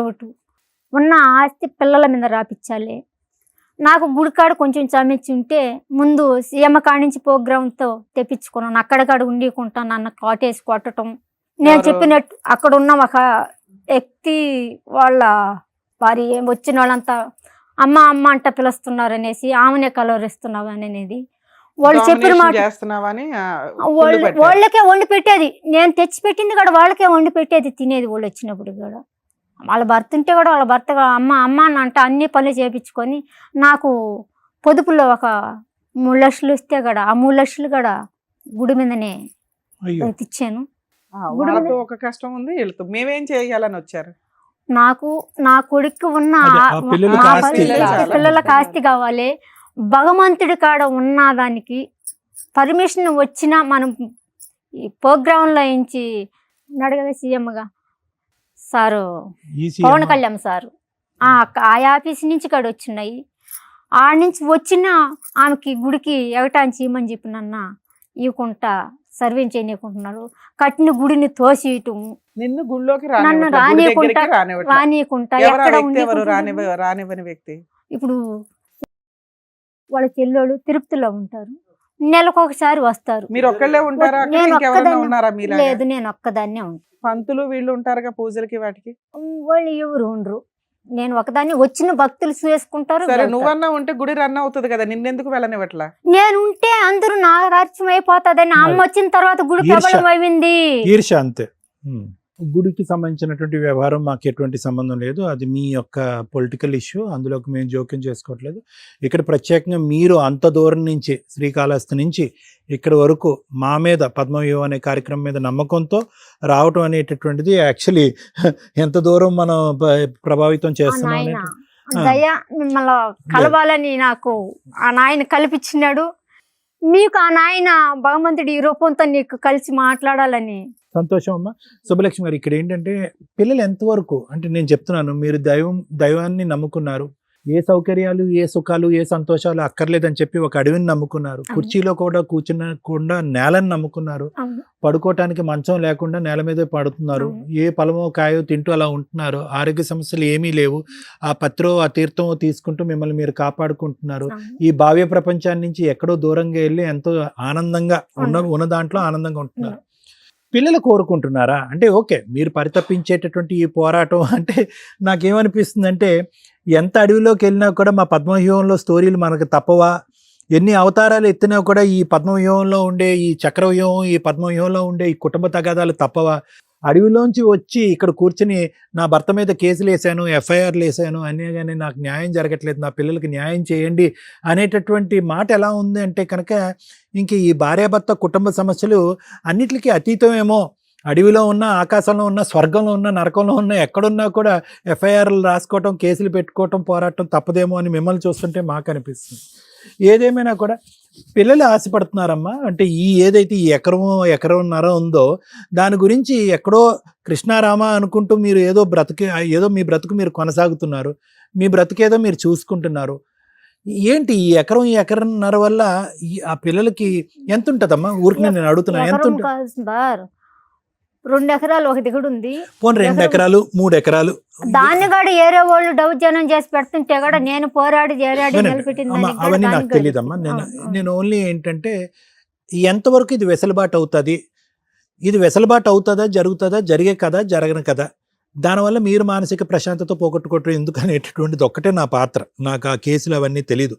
ఉన్న ఆస్తి పిల్లల మీద రాపించాలి. నాకు గుడికాడ కొంచెం సమస్య ఉంటే ముందు సీఎం కాడి నుంచి ప్రోగ్రాంతో తెప్పించుకున్నాను. అక్కడకాడ ఉండికుంటాను, నన్ను కాటేసి కొట్టడం నేను ఎవరు? చెప్పినట్టు అక్కడ ఉన్న ఒక వ్యక్తి వాళ్ళ వారి వచ్చిన వాళ్ళంతా అమ్మ అమ్మ అంట పిలుస్తున్నారు అనేసి ఆమెనే కలవరిస్తున్నావు అనేది వాళ్ళు చెప్పిన Domination మాట చేస్తున్నావని కుళ్ళు పెట్టారు. వాళ్ళకే వండి పెట్టేది. నేను తెచ్చి పెట్టింది కూడా వాళ్ళకే వండి పెట్టేది, తినేది వాళ్ళు వచ్చినప్పుడు కూడా. వాళ్ళ భర్త ఉంటే కూడా వాళ్ళ భర్త అమ్మ అమ్మ అని అంట అన్ని పనులు చేపించుకొని నాకు పొదుపులో ఒక 3 లక్షలు ఇస్తే కూడా ఆ 3 లక్షలు కూడా గుడి మీదనే అయ్యో ఇచ్చాను. వాళ్ళతో ఒక కష్టం ఉంది, వీళ్ళతో మేమేం చేయాలని వచ్చారు. నాకు నా కొడుకు ఉన్న అదే, ఆ పిల్లలకి ఆ ఆస్తి పిల్లలకి ఆస్తి కావాలి. భగవంతుడి కాడ ఉన్న దానికి పర్మిషన్ వచ్చినా మనం ఈ ప్రోగ్రాంలో నుంచి ఉన్నాడు కదా సీఎంగా సారు పవన్ కళ్యాణ్ సారు, ఆ ఆఫీస్ నుంచి కాడ వచ్చినాయి. ఆడ నుంచి వచ్చిన ఆమెకి గుడికి ఎగటాన్ని చేయమని చెప్పినన్న ఇవ్వకుండా సర్వే చేయకుంటున్నారు. కట్టిన గుడిని తోసియటం, నిన్ను గుళ్ళోకి నన్ను రానివ్వట్లేదు, రానియకుండా ఎవరు ఆ ఎక్కడ వ్యక్తి, ఎవరు ఉండి రానివ్వని వ్యక్తి? ఇప్పుడు వాళ్ళ చెల్లెళ్ళు తిరుపతిలో ఉంటారు, నెలకొకసారి వస్తారు. మీరు ఒక్కళ్ళే ఉంటారా అక్కడ? నేను ఇంకెవరన్నా ఒక్కదాన్ని- ఉన్నారా మీలా? లేదు, నేను ఒక్కదాన్నే ఉంటాను. పంతులు వీళ్ళు ఉంటారుగా పూజలకి వాటికి. వాళ్ళు ఎవరు ఉండరు, నేను ఒకదాన్ని. వచ్చిన భక్తులు చేసుకుంటారు. సరే, వెళ్తారు. నువ్వన్నా ఉంటే గుడి రన్ అవుతుంది కదా, నిన్నెందుకు వెళ్ళనివ్వట్లా? నేను ఉంటే అందరూ నా రాజ్యం అయిపోతుందని అమ్మ వచ్చిన తర్వాత గుడి ఈర్ష్య. ప్రబలం అయింది. ఈర్ష అంతే. గుడికి సంబంధించినటువంటి వ్యవహారం మాకు ఎటువంటి సంబంధం లేదు. అది మీ యొక్క పొలిటికల్ ఇష్యూ, అందులోకి మేము జోక్యం చేసుకోవట్లేదు. ఇక్కడ ప్రత్యేకంగా మీరు అంత దూరం నుంచి శ్రీకాళహస్తి నుంచి ఇక్కడ వరకు మా మీద పద్మవ్యూహం అనే కార్యక్రమం మీద నమ్మకంతో రావటం అనేటటువంటిది యాక్చువల్లీ ఎంత దూరం మనం ప్రభావితం చేస్తున్నాం నాయన అనేది. దయ మిమ్మల్ని కలవాలని నాకు ఆ నాయన కల్పించినాడు. మీకు ఆ నాయన భగవంతుడి ఈ రూపంతో నీకు కలిసి మాట్లాడాలని. సంతోషం అమ్మా. సుబ్బలక్ష్మి గారు, ఇక్కడ ఏంటంటే పిల్లలు ఎంతవరకు అంటే నేను చెప్తున్నాను, మీరు దైవాన్ని నమ్ముకున్నారు, ఏ సౌకర్యాలు ఏ సుఖాలు ఏ సంతోషాలు అక్కర్లేదని చెప్పి ఒక అడవిని నమ్ముకున్నారు, కుర్చీలో కూడా కూర్చునకుండా నేలని నమ్ముకున్నారు, పడుకోవటానికి మంచం లేకుండా నేల మీదే పడుతున్నారు, ఏ పొలమో కాయో తింటూ అలా ఉంటున్నారు, ఆరోగ్య సమస్యలు ఏమీ లేవు, ఆ పత్రో ఆ తీర్థమో తీసుకుంటూ మిమ్మల్ని మీరు కాపాడుకుంటున్నారు, ఈ భావ్య ప్రపంచాన్ని నుంచి ఎక్కడో దూరంగా వెళ్ళి ఎంతో ఆనందంగా ఉన్న దాంట్లో ఆనందంగా ఉంటున్నారు. పిల్లలు కోరుకుంటున్నారా అంటే? ఓకే, మీరు పరితపించేటటువంటి ఈ పోరాటం అంటే నాకేమనిపిస్తుంది అంటే, ఎంత అడవిలోకి వెళ్ళినా కూడా మా పద్మవ్యూహంలో స్టోరీలు మనకు తప్పవా? ఎన్ని అవతారాలు ఎత్తినా కూడా ఈ పద్మవ్యూహంలో ఉండే ఈ చక్రవ్యూహం, ఈ పద్మవ్యూహంలో ఉండే ఈ కుటుంబ తగాదాలు తప్పవా? అడవిలోంచి వచ్చి ఇక్కడ కూర్చుని నా భర్త మీద కేసులు వేసాను, ఎఫ్ఐఆర్లు వేసాను అనే కానీ నాకు న్యాయం జరగట్లేదు, నా పిల్లలకి న్యాయం చేయండి అనేటటువంటి మాట ఎలా ఉంది అంటే కనుక ఇంక ఈ భార్యాభర్త కుటుంబ సమస్యలు అన్నిటికీ అతీతమేమో. అడవిలో ఉన్న, ఆకాశంలో ఉన్న, స్వర్గంలో ఉన్న, నరకంలో ఉన్న, ఎక్కడున్నా కూడా ఎఫ్ఐఆర్లు రాసుకోవటం, కేసులు పెట్టుకోవటం, పోరాటం తప్పదేమో అని మిమ్మల్ని చూస్తుంటే మాకు అనిపిస్తుంది. ఏదేమైనా కూడా పిల్లలు ఆశపడుతున్నారమ్మా. అంటే ఈ ఏదైతే ఈ ఎకరన్నర ఉందో దాని గురించి ఎక్కడో కృష్ణారామ అనుకుంటూ మీరు ఏదో మీ బ్రతుకు మీరు కొనసాగుతున్నారు, మీ బ్రతుకేదో మీరు చూసుకుంటున్నారు. ఏంటి ఈ ఎకరన్నర వల్ల ఆ పిల్లలకి ఎంత ఉంటుందమ్మా? ఊరికి నేను అడుగుతున్నాను, ఎంత ఉంటుంది? 2 ఎకరాలు ఒక దిగుడు ఉంది. పోనీ 2 ఎకరాలు 3 ఎకరాలు దాన్ని కూడా ఏరే వాళ్ళు దౌర్జన్యం చేసి పెడుతుంటే కూడా నేను పోరాడి నిలబెట్టింది. అవన్నీ నాకు తెలియదమ్మా. నేను ఓన్లీ ఏంటంటే ఎంతవరకు ఇది వెసులుబాటు అవుతుంది, ఇది వెసులుబాటు అవుతుందా, జరుగుతుందా, జరిగే కదా, జరగని కదా, దానివల్ల మీరు మానసిక ప్రశాంతత పోగొట్టుకోవటం ఎందుకు అనేటటువంటిది ఒక్కటే నా పాత్ర. నాకు ఆ కేసులు అవన్నీ తెలీదు.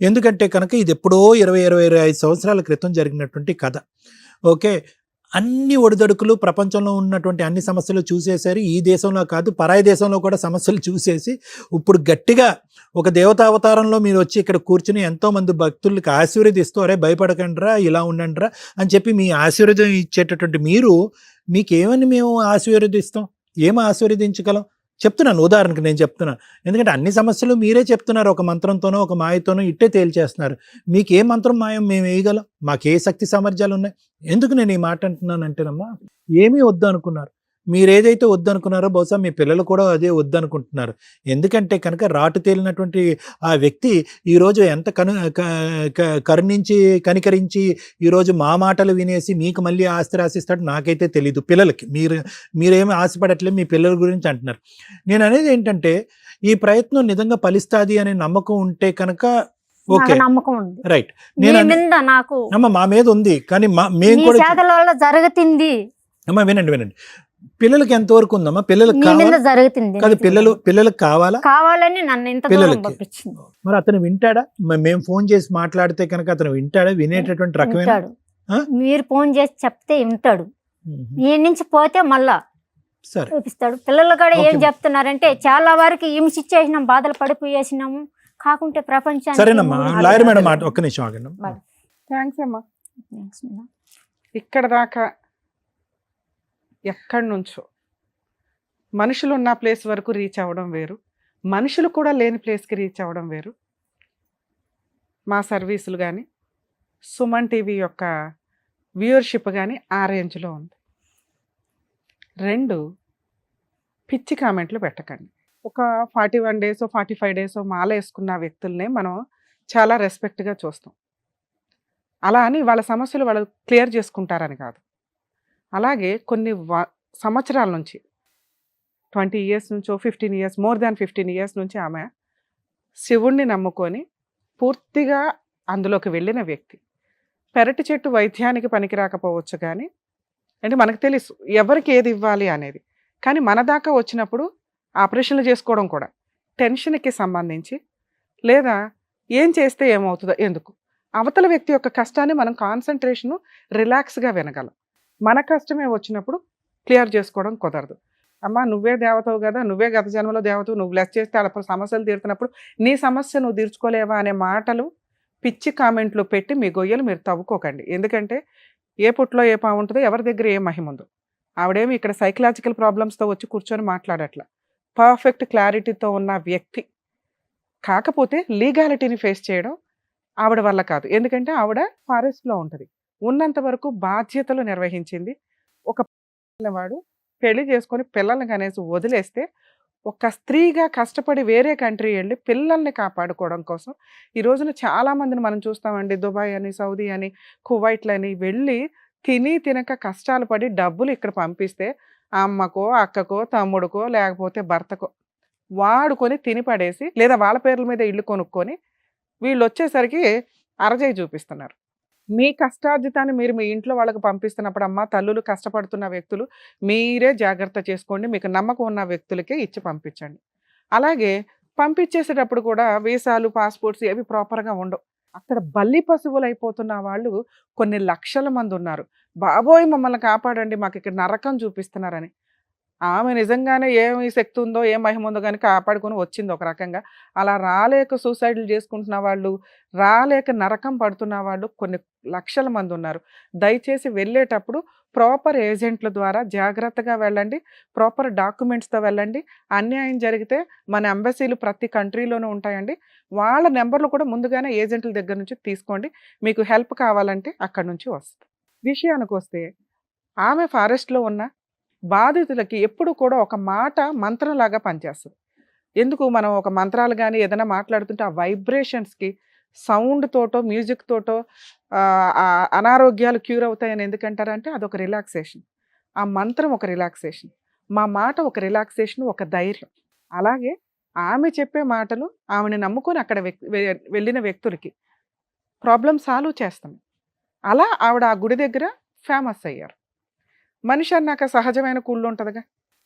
ఎందుకంటే కనుక ఇది ఎప్పుడో 20-25 సంవత్సరాల క్రితం జరిగినటువంటి కథ. ఓకే, అన్ని ఒడిదొడుకులు ప్రపంచంలో ఉన్నటువంటి అన్ని సమస్యలు చూసేసారు. ఈ దేశంలో కాదు, పరాయి దేశంలో కూడా సమస్యలు చూసేసి ఇప్పుడు గట్టిగా ఒక దేవతావతారంలో మీరు వచ్చి ఇక్కడ కూర్చుని ఎంతోమంది భక్తులకి ఆశీర్వదిస్తూ, అరే భయపడకండిరా, ఇలా ఉండండిరా అని చెప్పి మీ ఆశీర్వాదం ఇచ్చేటటువంటి మీరు, మీకేమని మేము ఆశీర్వదిస్తాం, ఏం ఆశీర్వదించగలం? చెప్తున్నాను, ఉదాహరణకు నేను చెప్తున్నాను. ఎందుకంటే అన్ని సమస్యలు మీరే చెప్తున్నారు, ఒక మంత్రంతోనో ఒక మాయతోనో ఇట్టే తేల్చేస్తున్నారు. మీకు ఏ మంత్రం మాయం మేము వేయగలం? మాకు ఏ శక్తి సామర్థ్యాలు ఉన్నాయి? ఎందుకు నేను ఈ మాట అంటున్నాను అంటేనమ్మా, ఏమీ వద్దు అనుకున్నారు. మీరు ఏదైతే వద్దనుకున్నారో బహుశా మీ పిల్లలు కూడా అదే వద్దనుకుంటున్నారు. ఎందుకంటే కనుక రాటు తేలినటువంటి ఆ వ్యక్తి ఈరోజు ఎంత కరుణించి కనికరించి ఈరోజు మా మాటలు వినేసి మీకు మళ్ళీ ఆస్తి రాసిస్తాడు నాకైతే తెలీదు. పిల్లలకి మీరేమీ ఆశపడట్లేదు, మీ పిల్లల గురించి అంటున్నారు. నేను అనేది ఏంటంటే ఈ ప్రయత్నం నిజంగా ఫలిస్తాది అనే నమ్మకం ఉంటే కనుక ఓకే, నమ్మకం ఉంది. రైట్. నాకు మా మీద ఉంది, కానీ మేము కూడా జరుగుతుంది. అమ్మా వినండి, పిల్లలకి ఎంతవరకు ఉందమ్మా? పిల్లలకి మీ మీద కావాలా? జరుగుతుంది కాదు, పిల్లలకు కావాలా? కావాలని నన్ను ఇంత దూరం పిల్లలకి. పంపించింది. మరి అతను వింటాడా? మేము ఫోన్ చేసి మాట్లాడితే కనుక అతను వింటాడా? వినేటటువంటి రకమైన వింటాడు. ఆ? మీరు ఫోన్ చేసి చెప్తే వింటాడు. మ్మ్. ఈ నుంచి పోతే మళ్ళా సరే, చూపిస్తాడు. పిల్లలు కూడా ఏం ఓకే. చెప్తున్నారంటే చాలా వరకు హింసించేసినాం, బాధలు పడిపోయేసినాము, కాకుంటే ప్రపంచానికి సరేనమ్మా. మూడు లాయర్ మేడం ఆలోచనలు. ఒక్క నిమిషం ఆగండి. థ్యాంక్స్ అమ్మా. Thanks madam. ఇక్కడ దాకా ఎక్కడి నుంచో మనుషులు ఉన్న ప్లేస్ వరకు రీచ్ అవ్వడం వేరు, మనుషులు కూడా లేని ప్లేస్కి రీచ్ అవ్వడం వేరు. మా సర్వీసులు కానీ సుమన్ టీవీ యొక్క వ్యూవర్షిప్ కానీ ఆ రేంజ్లో ఉంది. 2, పిచ్చి కామెంట్లు పెట్టకండి. ఒక 41 డేస్ 45 డేస్ మాల వేసుకున్న వ్యక్తుల్నే మనం చాలా రెస్పెక్ట్గా చూస్తాం. అలా అని వాళ్ళ సమస్యలు వాళ్ళు క్లియర్ చేసుకుంటారని కాదు. అలాగే కొన్ని సంవత్సరాల నుంచి 20 ఇయర్స్ నుంచో 15 ఇయర్స్, మోర్ దాన్ 15 ఇయర్స్ నుంచి ఆమె శివుణ్ణి నమ్ముకొని పూర్తిగా అందులోకి వెళ్ళిన వ్యక్తి. పెరటి చెట్టు వైద్యానికి పనికి రాకపోవచ్చు కానీ, అంటే మనకు తెలుసు ఎవరికి ఏది ఇవ్వాలి అనేది. కానీ మన దాకా వచ్చినప్పుడు ఆపరేషన్లు చేసుకోవడం కూడా టెన్షన్కి సంబంధించి, లేదా ఏం చేస్తే ఏమవుతుందో, ఎందుకు అవతల వ్యక్తి యొక్క కష్టాన్ని మనం కాన్సన్ట్రేషను రిలాక్స్గా వినగలం. మన కష్టమే వచ్చినప్పుడు క్లియర్ చేసుకోవడం కుదరదు. అమ్మ నువ్వే దేవతవు కదా, నువ్వే గత జన్మలో దేవతవు, నువ్వు బ్లెస్ చేస్తే అప్పుడు సమస్యలు తీరుతున్నప్పుడు నీ సమస్య నువ్వు తీర్చుకోలేవా అనే మాటలు, పిచ్చి కామెంట్లు పెట్టి మీ గొయ్యలు మీరు తవ్వుకోకండి. ఎందుకంటే ఏ పుట్లో ఏ పాము ఉంటుందో, ఎవరి దగ్గర ఏ మహిమ ఉందో. ఆవిడేమి ఇక్కడ సైకలాజికల్ ప్రాబ్లమ్స్తో వచ్చి కూర్చొని మాట్లాడట్లా, పర్ఫెక్ట్ క్లారిటీతో ఉన్న వ్యక్తి. కాకపోతే లీగాలిటీని ఫేస్ చేయడం ఆవిడ వల్ల కాదు. ఎందుకంటే ఆవిడ ఫారెస్ట్లో ఉంటుంది, ఉన్నంత వరకు బాధ్యతలు నిర్వహించింది. ఒక వాడు పెళ్లి చేసుకొని పిల్లల్ని కనేసి వదిలేస్తే, ఒక స్త్రీగా కష్టపడి వేరే కంట్రీ వెళ్ళి పిల్లల్ని కాపాడుకోవడం కోసం ఈ రోజున చాలామందిని మనం చూస్తామండి. దుబాయ్ అని, సౌదీ అని, కువైట్లని వెళ్ళి తిని తినక కష్టాలు పడి డబ్బులు ఇక్కడ పంపిస్తే అమ్మకో అక్కకో తమ్ముడికో లేకపోతే భర్తకో వాడుకొని తిని పడేసి, లేదా వాళ్ళ పేర్ల మీద ఇల్లు కొనుక్కొని వీళ్ళు వచ్చేసరికి అరజాయి చూపిస్తున్నారు. మీ కష్టార్జితాన్ని మీరు మీ ఇంట్లో వాళ్ళకి పంపిస్తున్నప్పుడు అమ్మ తల్లులు కష్టపడుతున్న వ్యక్తులు మీరే జాగ్రత్త చేసుకోండి, మీకు నమ్మకం ఉన్న వ్యక్తులకే ఇచ్చి పంపించండి. అలాగే పంపించేసేటప్పుడు కూడా వీసాలు పాస్పోర్ట్స్ ఏవి ప్రాపర్గా ఉండవు. అక్కడ బల్లి పశువులు అయిపోతున్న వాళ్ళు కొన్ని లక్షల మంది ఉన్నారు. బాబోయ్ మమ్మల్ని కాపాడండి, మాకు ఇక్కడ నరకం చూపిస్తున్నారని. ఆమె నిజంగానే ఏమి శక్తి ఉందో ఏ మహిమ ఉందో కానీ కాపాడుకొని వచ్చింది ఒక రకంగా. అలా రాలేక సూసైడ్లు చేసుకుంటున్న వాళ్ళు, రాలేక నరకం పడుతున్న వాళ్ళు కొన్ని లక్షల మంది ఉన్నారు. దయచేసి వెళ్ళేటప్పుడు ప్రాపర్ ఏజెంట్ల ద్వారా జాగ్రత్తగా వెళ్ళండి, ప్రాపర్ డాక్యుమెంట్స్తో వెళ్ళండి. అన్యాయం జరిగితే మన ఎంబసీలు ప్రతి కంట్రీలోనూ ఉంటాయండి, వాళ్ళ నెంబర్లు కూడా ముందుగానే ఏజెంట్ల దగ్గర నుంచి తీసుకోండి. మీకు హెల్ప్ కావాలంటే అక్కడి నుంచి వస్తుంది. విషయానికి వస్తే ఆమె ఫారెస్ట్లో ఉన్న బాధితులకి ఎప్పుడు కూడా ఒక మాట మంత్రంలాగా పనిచేస్తుంది. ఎందుకు మనం ఒక మంత్రాలు కానీ ఏదైనా మాట్లాడుతుంటే ఆ వైబ్రేషన్స్కి సౌండ్ తోటో మ్యూజిక్ తోటో అనారోగ్యాలు క్యూర్ అవుతాయని ఎందుకంటారంటే అదొక రిలాక్సేషన్. ఆ మంత్రం ఒక రిలాక్సేషన్, మా మాట ఒక రిలాక్సేషన్, ఒక ధైర్యం. అలాగే ఆమె చెప్పే మాటలు ఆమెను నమ్ముకొని అక్కడ వెళ్ళిన వ్యక్తులకి ప్రాబ్లం సాల్వ్ చేస్తాం. అలా ఆవిడ ఆ గుడి దగ్గర ఫేమస్ అయ్యారు. మనిషి అన్నాక సహజమైన కుళ్ళు ఉంటుందిగా.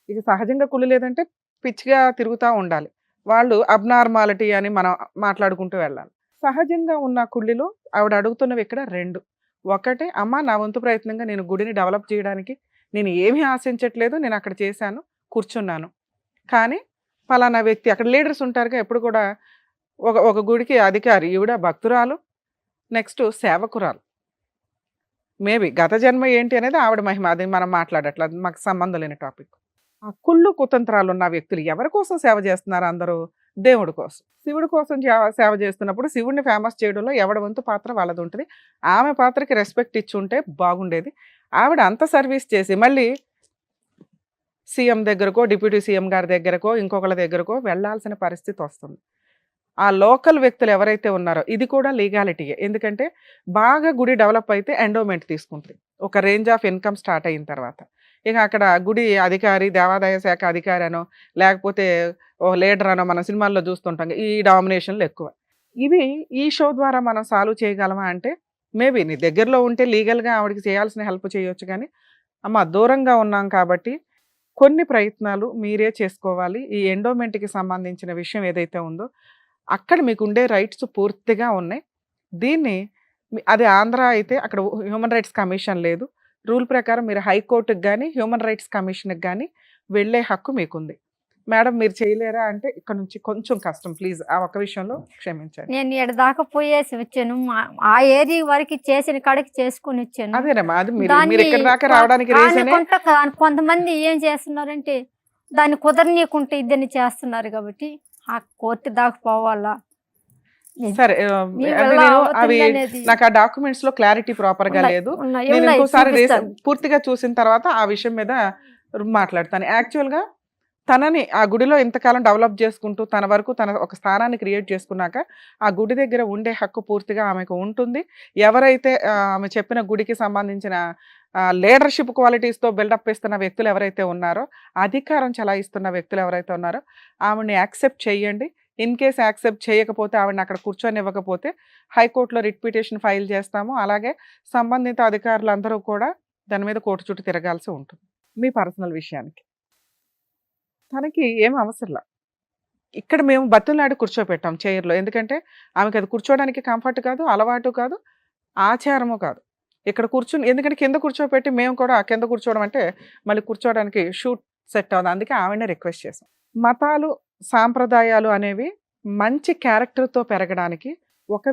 ఇది సహజంగా కుళ్ళు లేదంటే పిచ్చిగా తిరుగుతూ ఉండాలి. వాళ్ళు అబ్నార్మాలిటీ అని మనం మాట్లాడుకుంటూ వెళ్ళాలి. సహజంగా ఉన్న కుళ్ళిలో ఆవిడ అడుగుతున్నవి ఇక్కడ 2. ఒకటి, అమ్మ నా వంతు ప్రయత్నంగా నేను గుడిని డెవలప్ చేయడానికి నేను ఏమీ ఆశించట్లేదు, నేను అక్కడ చేశాను, కూర్చున్నాను. కానీ ఫలానా వ్యక్తి, అక్కడ లీడర్స్ ఉంటారుగా ఎప్పుడు కూడా, ఒక గుడికి అధికారి, ఈవిడ భక్తురాలు, నెక్స్ట్ సేవకురాలు. మేబీ గత జన్మ ఏంటి అనేది ఆవిడ మహిమ, అది మనం మాట్లాడట్లేదు, మాకు సంబంధం లేని టాపిక్. ఆ కుళ్ళు కుతంత్రాలు ఉన్న వ్యక్తులు ఎవరి కోసం సేవ చేస్తున్నారు? అందరూ దేవుడి కోసం, శివుడి కోసం సేవ చేస్తున్నప్పుడు శివుడిని ఫేమస్ చేయడంలో ఎవడి వంతు పాత్ర వాళ్ళది ఉంటుంది. ఆమె పాత్రకి రెస్పెక్ట్ ఇచ్చి ఉంటే బాగుండేది. ఆవిడ అంత సర్వీస్ చేసి మళ్ళీ సీఎం దగ్గరకో, డిప్యూటీ సీఎం గారి దగ్గరకో, ఇంకొకళ్ళ దగ్గరకో వెళ్ళాల్సిన పరిస్థితి వస్తుంది. ఆ లోకల్ వ్యక్తులు ఎవరైతే ఉన్నారో, ఇది కూడా లీగాలిటీయే. ఎందుకంటే బాగా గుడి డెవలప్ అయితే ఎండోమెంట్ తీసుకుంటుంది, ఒక రేంజ్ ఆఫ్ ఇన్కమ్ స్టార్ట్ అయిన తర్వాత. ఇక అక్కడ గుడి అధికారి, దేవాదాయ శాఖ అధికారి అనో లేకపోతే ఓ లీడర్ అనో మనం సినిమాల్లో చూస్తుంటాం, ఈ డామినేషన్లు ఎక్కువ. ఇవి ఈ షో ద్వారా మనం సాల్వ్ చేయగలమా అంటే మేబీ నీ దగ్గరలో ఉంటే లీగల్గా ఆవిడకి చేయాల్సిన హెల్ప్ చేయొచ్చు. కానీ అమ్మ దూరంగా ఉన్నాం కాబట్టి కొన్ని ప్రయత్నాలు మీరే చేసుకోవాలి. ఈ ఎండోమెంట్కి సంబంధించిన విషయం ఏదైతే ఉందో అక్కడ మీకు ఉండే రైట్స్ పూర్తిగా ఉన్నాయి. దీన్ని అది ఆంధ్ర అయితే అక్కడ హ్యూమన్ రైట్స్ కమిషన్ లేదు. రూల్ ప్రకారం మీరు హైకోర్టుకి కానీ హ్యూమన్ రైట్స్ కమిషన్కి కానీ వెళ్ళే హక్కు మీకుంది. మేడం మీరు చేయలేరా అంటే ఇక్కడ నుంచి కొంచెం కష్టం, ప్లీజ్ ఆ ఒక్క విషయంలో క్షమించండి. నేను ఇక్కడ దాకా పోయేసి వచ్చాను, ఆ ఏరియా వరకు చేసిన కాడికి చేసుకుని వచ్చాను. అదేనమ్మా, అది మీరు ఇక్కడ దాకా రావడానికి రీజనే కొంతమంది ఏం చేస్తున్నారంటే దాన్ని కుదరనీయకుంటే ఇద్దరిని చేస్తున్నారు కాబట్టి ఆ కోర్టు దాకా పోవాలా. సరే అవి నాకు ఆ డాక్యుమెంట్స్ లో క్లారిటీ ప్రాపర్ గా లేదు. నేను ఇంకోసారి పూర్తిగా చూసిన తర్వాత ఆ విషయం మీద మాట్లాడతాను. యాక్చువల్ గా తనని ఆ గుడిలో ఇంతకాలం డెవలప్ చేసుకుంటూ తన వరకు తన ఒక స్థానాన్ని క్రియేట్ చేసుకున్నాక ఆ గుడి దగ్గర ఉండే హక్కు పూర్తిగా ఆమెకు ఉంటుంది. ఎవరైతే ఆమె చెప్పిన గుడికి సంబంధించిన లీడర్షిప్ క్వాలిటీస్తో బిల్డప్ ఇస్తున్న వ్యక్తులు ఎవరైతే ఉన్నారో, అధికారం చలాయిస్తున్న వ్యక్తులు ఎవరైతే ఉన్నారో ఆవిడని యాక్సెప్ట్ చేయండి. ఇన్ కేస్ యాక్సెప్ట్ చేయకపోతే ఆవిడని అక్కడ కూర్చొని ఇవ్వకపోతే హైకోర్టులో రిట్ పిటిషన్ ఫైల్ చేస్తాము. అలాగే సంబంధిత అధికారులు అందరూ కూడా దాని మీద కోర్టు చుట్టూ తిరగాల్సి ఉంటుంది. మీ పర్సనల్ విషయానికి తనకి ఏం అవసరంలా, ఇక్కడ మేము బతులాడి కూర్చోపెట్టాం చైర్లో. ఎందుకంటే ఆమెకి అది కూర్చోవడానికి కంఫర్ట్ కాదు, అలవాటు కాదు, ఆచారము కాదు. ఇక్కడ కూర్చుని ఎందుకంటే కింద కూర్చోపెట్టి మేము కూడా కింద కూర్చోవడం అంటే మళ్ళీ కూర్చోవడానికి షూట్ సెట్ అవుతుంది. అందుకే ఆవిడనే రిక్వెస్ట్ చేసాం. మతాలు సాంప్రదాయాలు అనేవి మంచి క్యారెక్టర్తో పెరగడానికి, ఒక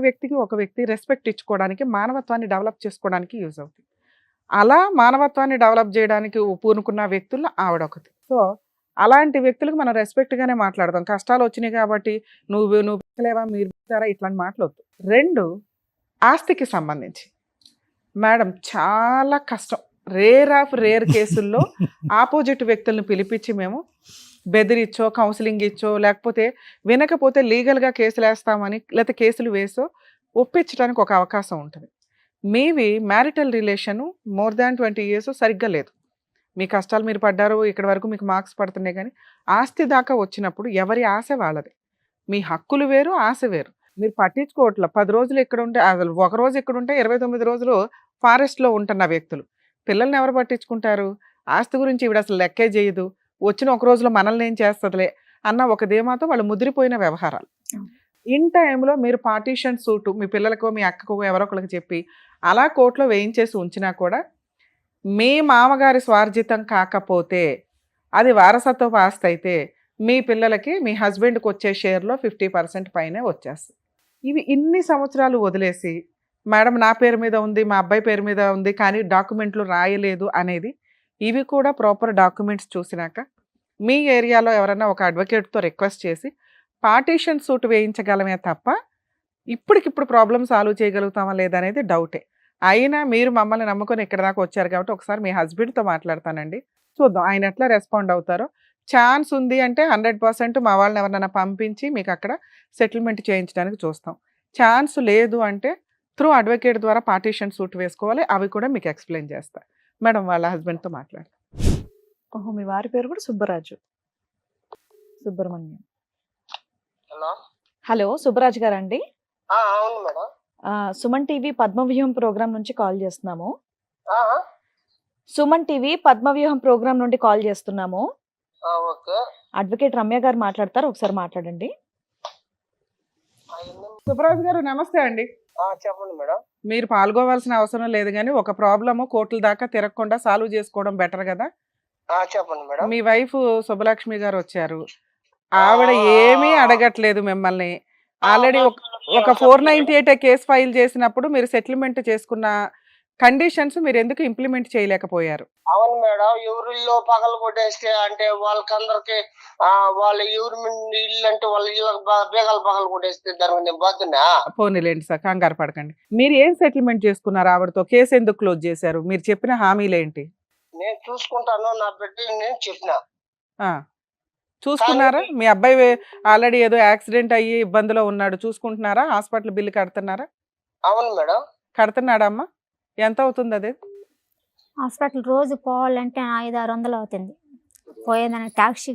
వ్యక్తి రెస్పెక్ట్ ఇచ్చుకోవడానికి, మానవత్వాన్ని డెవలప్ చేసుకోవడానికి యూజ్ అవుతుంది. అలా మానవత్వాన్ని డెవలప్ చేయడానికి పూనుకున్న వ్యక్తుల్లో ఆవిడ ఒకటి. సో అలాంటి వ్యక్తులకు మనం రెస్పెక్ట్గానే మాట్లాడదాం. కష్టాలు వచ్చినాయి కాబట్టి నువ్వు పెట్టలేవా, మీరు పెట్టారా, ఇట్లాంటి మాట్లాడద్దు. 2, ఆస్తికి సంబంధించి మేడం చాలా కష్టం. రేర్ కేసుల్లో ఆపోజిట్ వ్యక్తులను పిలిపించి మేము బెదిరిచ్చో, కౌన్సిలింగ్ ఇచ్చో, లేకపోతే వినకపోతే లీగల్గా కేసులు వేస్తామని లేకపోతే కేసులు వేసో ఒప్పించడానికి ఒక అవకాశం ఉంటుంది. మీవి marital relation more than 20 years సరిగ్గా లేదు. మీ కష్టాలు మీరు పడ్డారు, ఇక్కడ వరకు మీకు మార్క్స్ పడుతున్నాయి. కానీ ఆస్తి దాకా వచ్చినప్పుడు ఎవరి ఆశ వాళ్ళది. మీ హక్కులు వేరు, ఆశ వేరు. మీరు పట్టించుకోవట్లే. 10 రోజులు ఇక్కడ ఉంటే, అసలు ఒక రోజు ఇక్కడ ఉంటే 29 రోజులు ఫారెస్ట్లో ఉంటున్న వ్యక్తులు. పిల్లల్ని ఎవరు పట్టించుకుంటారు? ఆస్తి గురించి ఇవిడ అసలు లెక్కే చేయదు, వచ్చిన ఒక రోజులో మనల్ని ఏం చేస్తుందిలే అన్న ఒక ధీమాతో వాళ్ళు ముదిరిపోయిన వ్యవహారాలు. ఇన్ టైంలో మీరు పార్టీషన్ సూటు మీ పిల్లలకో మీ అక్కకో ఎవరో ఒకరికి చెప్పి అలా కోర్టులో వేయించేసి ఉంచినా కూడా మీ మామగారి స్వార్జితం కాకపోతే, అది వారసత్వపు ఆస్తి అయితే మీ పిల్లలకి మీ హస్బెండ్కి వచ్చే షేర్లో 50% పైనే వచ్చేస్తుంది. ఇవి ఇన్ని సంవత్సరాలు వదిలేసి మేడం నా పేరు మీద ఉంది, మా అబ్బాయి పేరు మీద ఉంది కానీ డాక్యుమెంట్లు రాయలేదు అనేది, ఇవి కూడా ప్రాపర్ డాక్యుమెంట్స్ చూసినాక మీ ఏరియాలో ఎవరైనా ఒక అడ్వకేట్తో రిక్వెస్ట్ చేసి పార్టీషన్ సూట్ వేయించగలమే తప్ప ఇప్పటికిప్పుడు ప్రాబ్లం సాల్వ్ చేయగలుగుతామా లేదనేది డౌటే. అయినా మీరు మమ్మల్ని నమ్ముకొని ఇక్కడ దాకా వచ్చారు కాబట్టి ఒకసారి మీ హస్బెండ్తో మాట్లాడతానండి, చూద్దాం ఆయన ఎట్లా రెస్పాండ్ అవుతారో. ఛాన్స్ ఉంది అంటే 100% మా వాళ్ళని ఎవరినైనా పంపించి మీకు అక్కడ సెటిల్మెంట్ చేయించడానికి చూస్తాం. ఛాన్స్ లేదు అంటే త్రూ అడ్వకేట్ ద్వారా పార్టీషన్ సూట్ వేసుకోవాలి. అవి కూడా మీకు ఎక్స్ప్లెయిన్ చేస్తా. మేడం వాళ్ళ హస్బెండ్తో మాట్లాడతాం. ఓహో, మీ వారి పేరు కూడా సుబ్బరాజు, సుబ్రహ్మణ్యం. హలో సుబ్బరాజు గారు అండి? అవును మేడం. సుమన్ టీవీ పద్మవ్యూహం ప్రోగ్రామ్ నుంచి కాల్ చేస్తున్నాము. సుమన్ టీవీ పద్మవ్యూహం ప్రోగ్రామ్ నుండి కాల్ చేస్తున్నాము. ఓకే. అడ్వకేట్ రమ్య గారు మాట్లాడతారు, ఒకసారి మాట్లాడండి. సుబ్బరాజు గారు నమస్తే అండి. చెప్పండి మేడం. మీరు పాల్గొవాల్సిన అవసరం లేదు కానీ ఒక ప్రాబ్లము కోర్టుల దాకా తిరగకుండా సాల్వ్ చేసుకోవడం బెటర్ కదా. చెప్పండి మేడం. మీ వైఫ్ శుభలక్ష్మి గారు వచ్చారు, ఆవిడ ఏమీ అడగట్లేదు మిమ్మల్ని. ఆల్రెడీ ఒక 498 కేసు ఫైల్ చేసినప్పుడు మీరు సెటిల్మెంట్ చేసుకున్న కండిషన్స్ మీరు ఎందుకు ఇంప్లిమెంట్ చేయలేకపోయారు? అవును మేడం, ఎవరిల్లో పగలు కొట్టేస్తే అంటే వాళ్ళకందరికి వాళ్ళ ఎవరి ఇల్లు అంటే వాళ్ళ ఇళ్ళకి బేగాలు పగలు కొట్టేస్తే దానికి బాధ్యనా? పోనీలేండి సార్, కంగారు పడకండి. మీరు ఏం సెటిల్మెంట్ చేసుకున్నారు ఆవిడతో? కేసు ఎందుకు క్లోజ్ చేశారు? మీరు చెప్పిన హామీలు ఏంటి? నేను చూసుకుంటాను నా బిడ్డ, నేను చెప్పిన. చూసుకున్నారా? మీ అబ్బాయి ఆల్రెడీ ఏదో యాక్సిడెంట్ అయ్యి ఇబ్బందిలో ఉన్నాడు, చూసుకుంటున్నారా? హాస్పిటల్ బిల్లు కడుతున్నారా? అవును మేడం. కడుతున్నాడా అమ్మా? ఎంత అవుతుంది అది? హాస్పిటల్ రోజు పోవాలంటే 500-600 అవుతుంది. పోయేదానికి టాక్సీ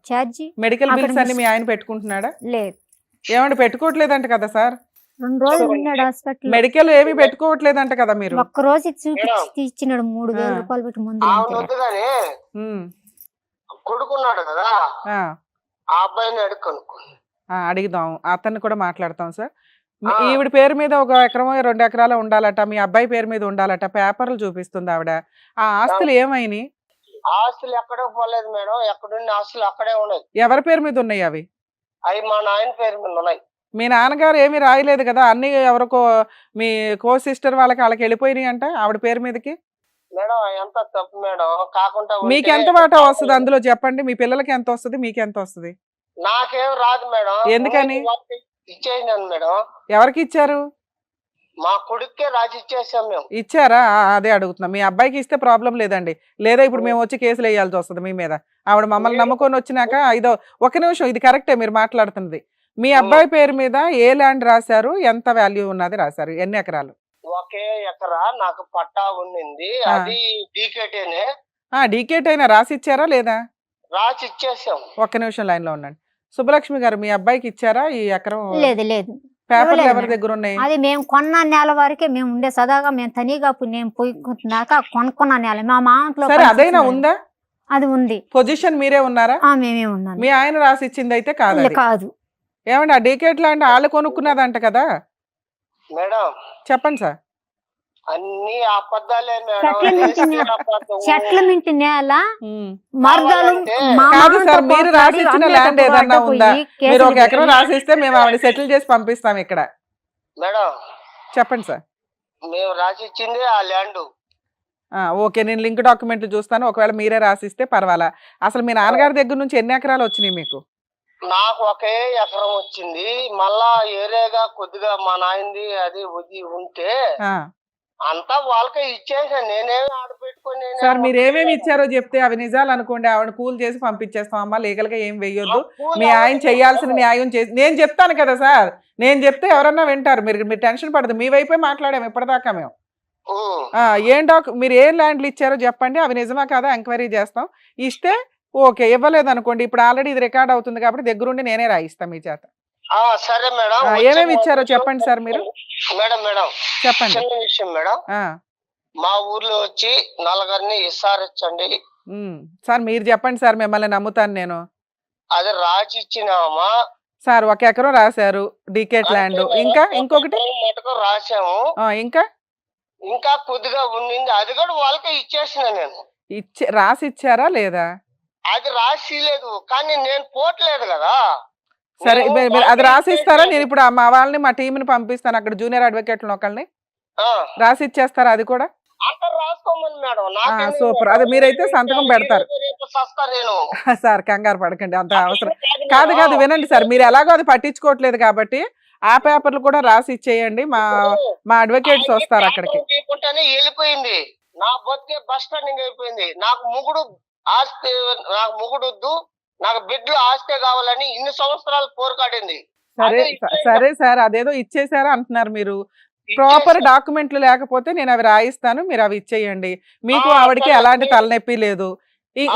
ఛార్జీ, మెడికల్ బిల్స్ అన్ని మీ ఆయన పెట్టుకుంటున్నాడా? లేదు. ఏమంటే పెట్టుకోవట్లేదంట కదా సార్? 2 రోజులు ఉన్నాడు హాస్పిటల్. మెడికల్ ఏమి పెట్టుకోవట్లేదంట కదా మీరు? ఒక్క రోజు చూపించి ఇచ్చినాడు 3000 రూపాయలు పెట్టి ముందు. ఆమె వద్దు కానీ ఉమ్. కొడుకున్నాడు కదా, ఆ, ఆ అబ్బాయిని అడుక్కనుకో. అడుగుదాం, అతన్ని కూడా మాట్లాడతాం సార్. ఈవిడ పేరు మీద 1 ఎకరం 2 ఎకరాలు ఉండాలట, మీ అబ్బాయి పేరు మీద ఉండాలట, పేపర్లు చూపిస్తుంది ఆవిడ. ఆ ఆస్తులు ఏమైనాయి? ఆస్తులు ఎక్కడో పోలేదు మేడం, ఎక్కడున్న ఆస్తులు అక్కడే ఉన్నాయి. ఎవరి పేరు మీద ఉన్నాయి అవి? అవి మా నాయన పేరు మీద ఉన్నాయి. మీ నాన్నగారు ఏమీ రాయలేదు కదా? అన్ని ఎవరికో మీ కో సిస్టర్ వాళ్ళకి వెళ్ళిపోయినాయి అంట ఆవిడ పేరు మీదకి. మేడం ఎంత తప్పు మేడం, కాకుండా ఉంటే మీకు ఎంత వాటా వస్తుంది అందులో చెప్పండి? మీ పిల్లలకి ఎంత వస్తుంది, మీకు ఎంత వస్తుంది? నాకేం రాదు మేడం. ఎందుకని? ఇచ్చేసినాను మేడం. ఎవరికి ఇచ్చారు? మా కొడుక్కే రాసి ఇచ్చేసాం మేము. ఇచ్చారా? అదే అడుగుతున్నా. మీ అబ్బాయికి ఇస్తే ప్రాబ్లం లేదండి, లేదా ఇప్పుడు మేము వచ్చి కేసులు వేయాల్సి వస్తుంది మీ మీద. ఆవిడ మమ్మల్ని నమ్ముకొని వచ్చినాక ఇదో 1 నిమిషం, ఇది కరెక్టే మీరు మాట్లాడుతున్నది. మీ అబ్బాయి పేరు మీద ఏ ల్యాండ్ రాశారు, ఎంత వాల్యూ ఉన్నది రాశారు, ఎన్ని ఎకరాలు? 1 ఎకరా నాకు పట్టా ఉండింది, అది డీకేటేనే. డీకేట్ అయినా రాసి ఇచ్చారా లేదా? రాసి ఇచ్చేసాం. 1 నిమిషం లైన్ లో ఉండండి. సుబ్బలక్ష్మి గారు, మీ అబ్బాయికి ఇచ్చారా ఈ ఎకరం? లేదు లేదు, పేపర్లు ఇవ్వలేదు ఎవరి మేడం. దగ్గర ఉన్నాయి? అది మేము కొన్న నేల వరకే మేము ఉండే సదాగా మేము తనిగా నేను పోయినాక కొనుక్కున్న నేల మా మామలో సరే, అదైనా ఉందా? అది ఉంది. పొజిషన్ మీరే ఉన్నారా? మేమే ఉన్నాను. మీ ఆయన రాసి ఇచ్చింది అయితే కాదు అది. కాదు. ఏమండి, ఆ డీకేట్ ల్యాండ్ వాళ్ళు కొనుక్కున్నదంట కదా? మేడం చెప్పండి సార్. అన్ని అబద్ధాలే సెటిల్మెంట్ నేల ఉమ్. మరదలు మా కాదు సార్, మామతో మీరు రాసి ఇచ్చిన పోట్లాడి ల్యాండ్ ఏదన్నా అడ్డపోయి ఉందా? కేసులు మీరు 1 ఎకరం పెట్టి- రాసిస్తే మేము ఆవిడ సెటిల్ చేసి పంపిస్తాం ఇక్కడ. మేడం చెప్పండి సార్. మేము రాసి ఇచ్చింది ఆ ల్యాండ్. ఓకే, నేను లింక్ డాక్యుమెంట్లు చూస్తాను, ఒకవేళ మీరే రాసిస్తే పర్వాలా. అసలు మీ నాన్నగారి దగ్గర నుంచి ఎన్ని ఎకరాలు వచ్చినాయి మీకు? నాకు 1 ఎకరం వచ్చింది. మళ్ళా ఏరేగా కొద్దిగా మా నాయనది అది ఉంటే ఆ, అంతా వాళ్ళకే ఇచ్చేసాను. నేనేమి ఆడపెట్టుకొని సార్ మీరు ఏమేమి ఇచ్చారో చెప్తే అవి నిజాలు అనుకోండి, ఆవిడ కూల్ చేసి పంపించేస్తాం అమ్మా. లీగల్ గా ఏం వెయ్యొద్దు, మీ ఆయన చేయాల్సిన న్యాయం చేసి నేను చెప్తాను కదా సార్. నేను చెప్తే ఎవరన్నా వింటారు, మీరు టెన్షన్ పడదు. మీ వైపే మాట్లాడాము ఇప్పటిదాకా మేము. మీరు ఏ ల్యాండ్లు ఇచ్చారో చెప్పండి, అవి నిజమా కాదా ఎంక్వైరీ చేస్తాం. ఇస్తే ఓకే, ఇవ్వలేదు అనుకోండి, ఇప్పుడు ఆల్రెడీ ఇది రికార్డ్ అవుతుంది కాబట్టి దగ్గరుండి నేనే రాయిస్తాను మీ చేత. సరే మేడం. ఏమేమి ఇచ్చారో చెప్పండి సార్ మీరు. మేడం మేడం చెప్పండి. చిన్న విషయం మేడం, మా ఊర్లో వచ్చి 4 ఇస్తారచ్చండి. సార్ మీరు చెప్పండి సార్, మిమ్మల్ని నమ్ముతాను నేను. అది రాసి ఇచ్చినామా సార్? 1 ఎకరం రాశారు డీకేట్ ల్యాండ్, ఇంకా ఇంకొకటి మటుకు రాసాము. ఇంకా కొద్దిగా ఉండింది, అది కూడా వాళ్ళకే ఇచ్చేసిన నేను. రాసి ఇచ్చారా లేదా? అది రాసి లేదు, కానీ నేను పోట్లేదు కదా. సరే, మీరు అది రాసి ఇస్తారా? నేను ఇప్పుడు మా వాళ్ళని, మా టీంని పంపిస్తాను అక్కడ, జూనియర్ అడ్వకేట్లను ఒకళ్ళని రాసి ఇచ్చేస్తారా అది కూడా? అంత రాసుకోమని మేడం. సూపర్, అది మీరైతే సంతకం పెడతారు. నేను సార్ కంగారు పడకండి, అంత అవసరం కాదు. కాదు వినండి సార్, మీరు ఎలాగో అది పట్టించుకోవట్లేదు కాబట్టి ఆ పేపర్లు కూడా రాసి ఇచ్చేయండి. మా అడ్వకేట్స్ వస్తారు అక్కడికి. వెళ్ళిపోయింది, నా బతికే బస్ స్టాండింగ్ అయిపోయింది. నాకు మొగుడు ఆస్తి, నాకు మొగుడు వద్దు, నాకు బిడ్డలు ఆస్తే కావాలని ఇన్ని సంవత్సరాలు పోరాడింది. సరే సరే సార్, అదేదో ఇచ్చేసారా అంటున్నారు మీరు. ప్రాపర్ డాక్యుమెంట్లు లేకపోతే నేను అవి రాయిస్తాను, మీరు అవి ఇచ్చేయండి. మీకు ఆవిడకి ఎలాంటి తలనొప్పి లేదు.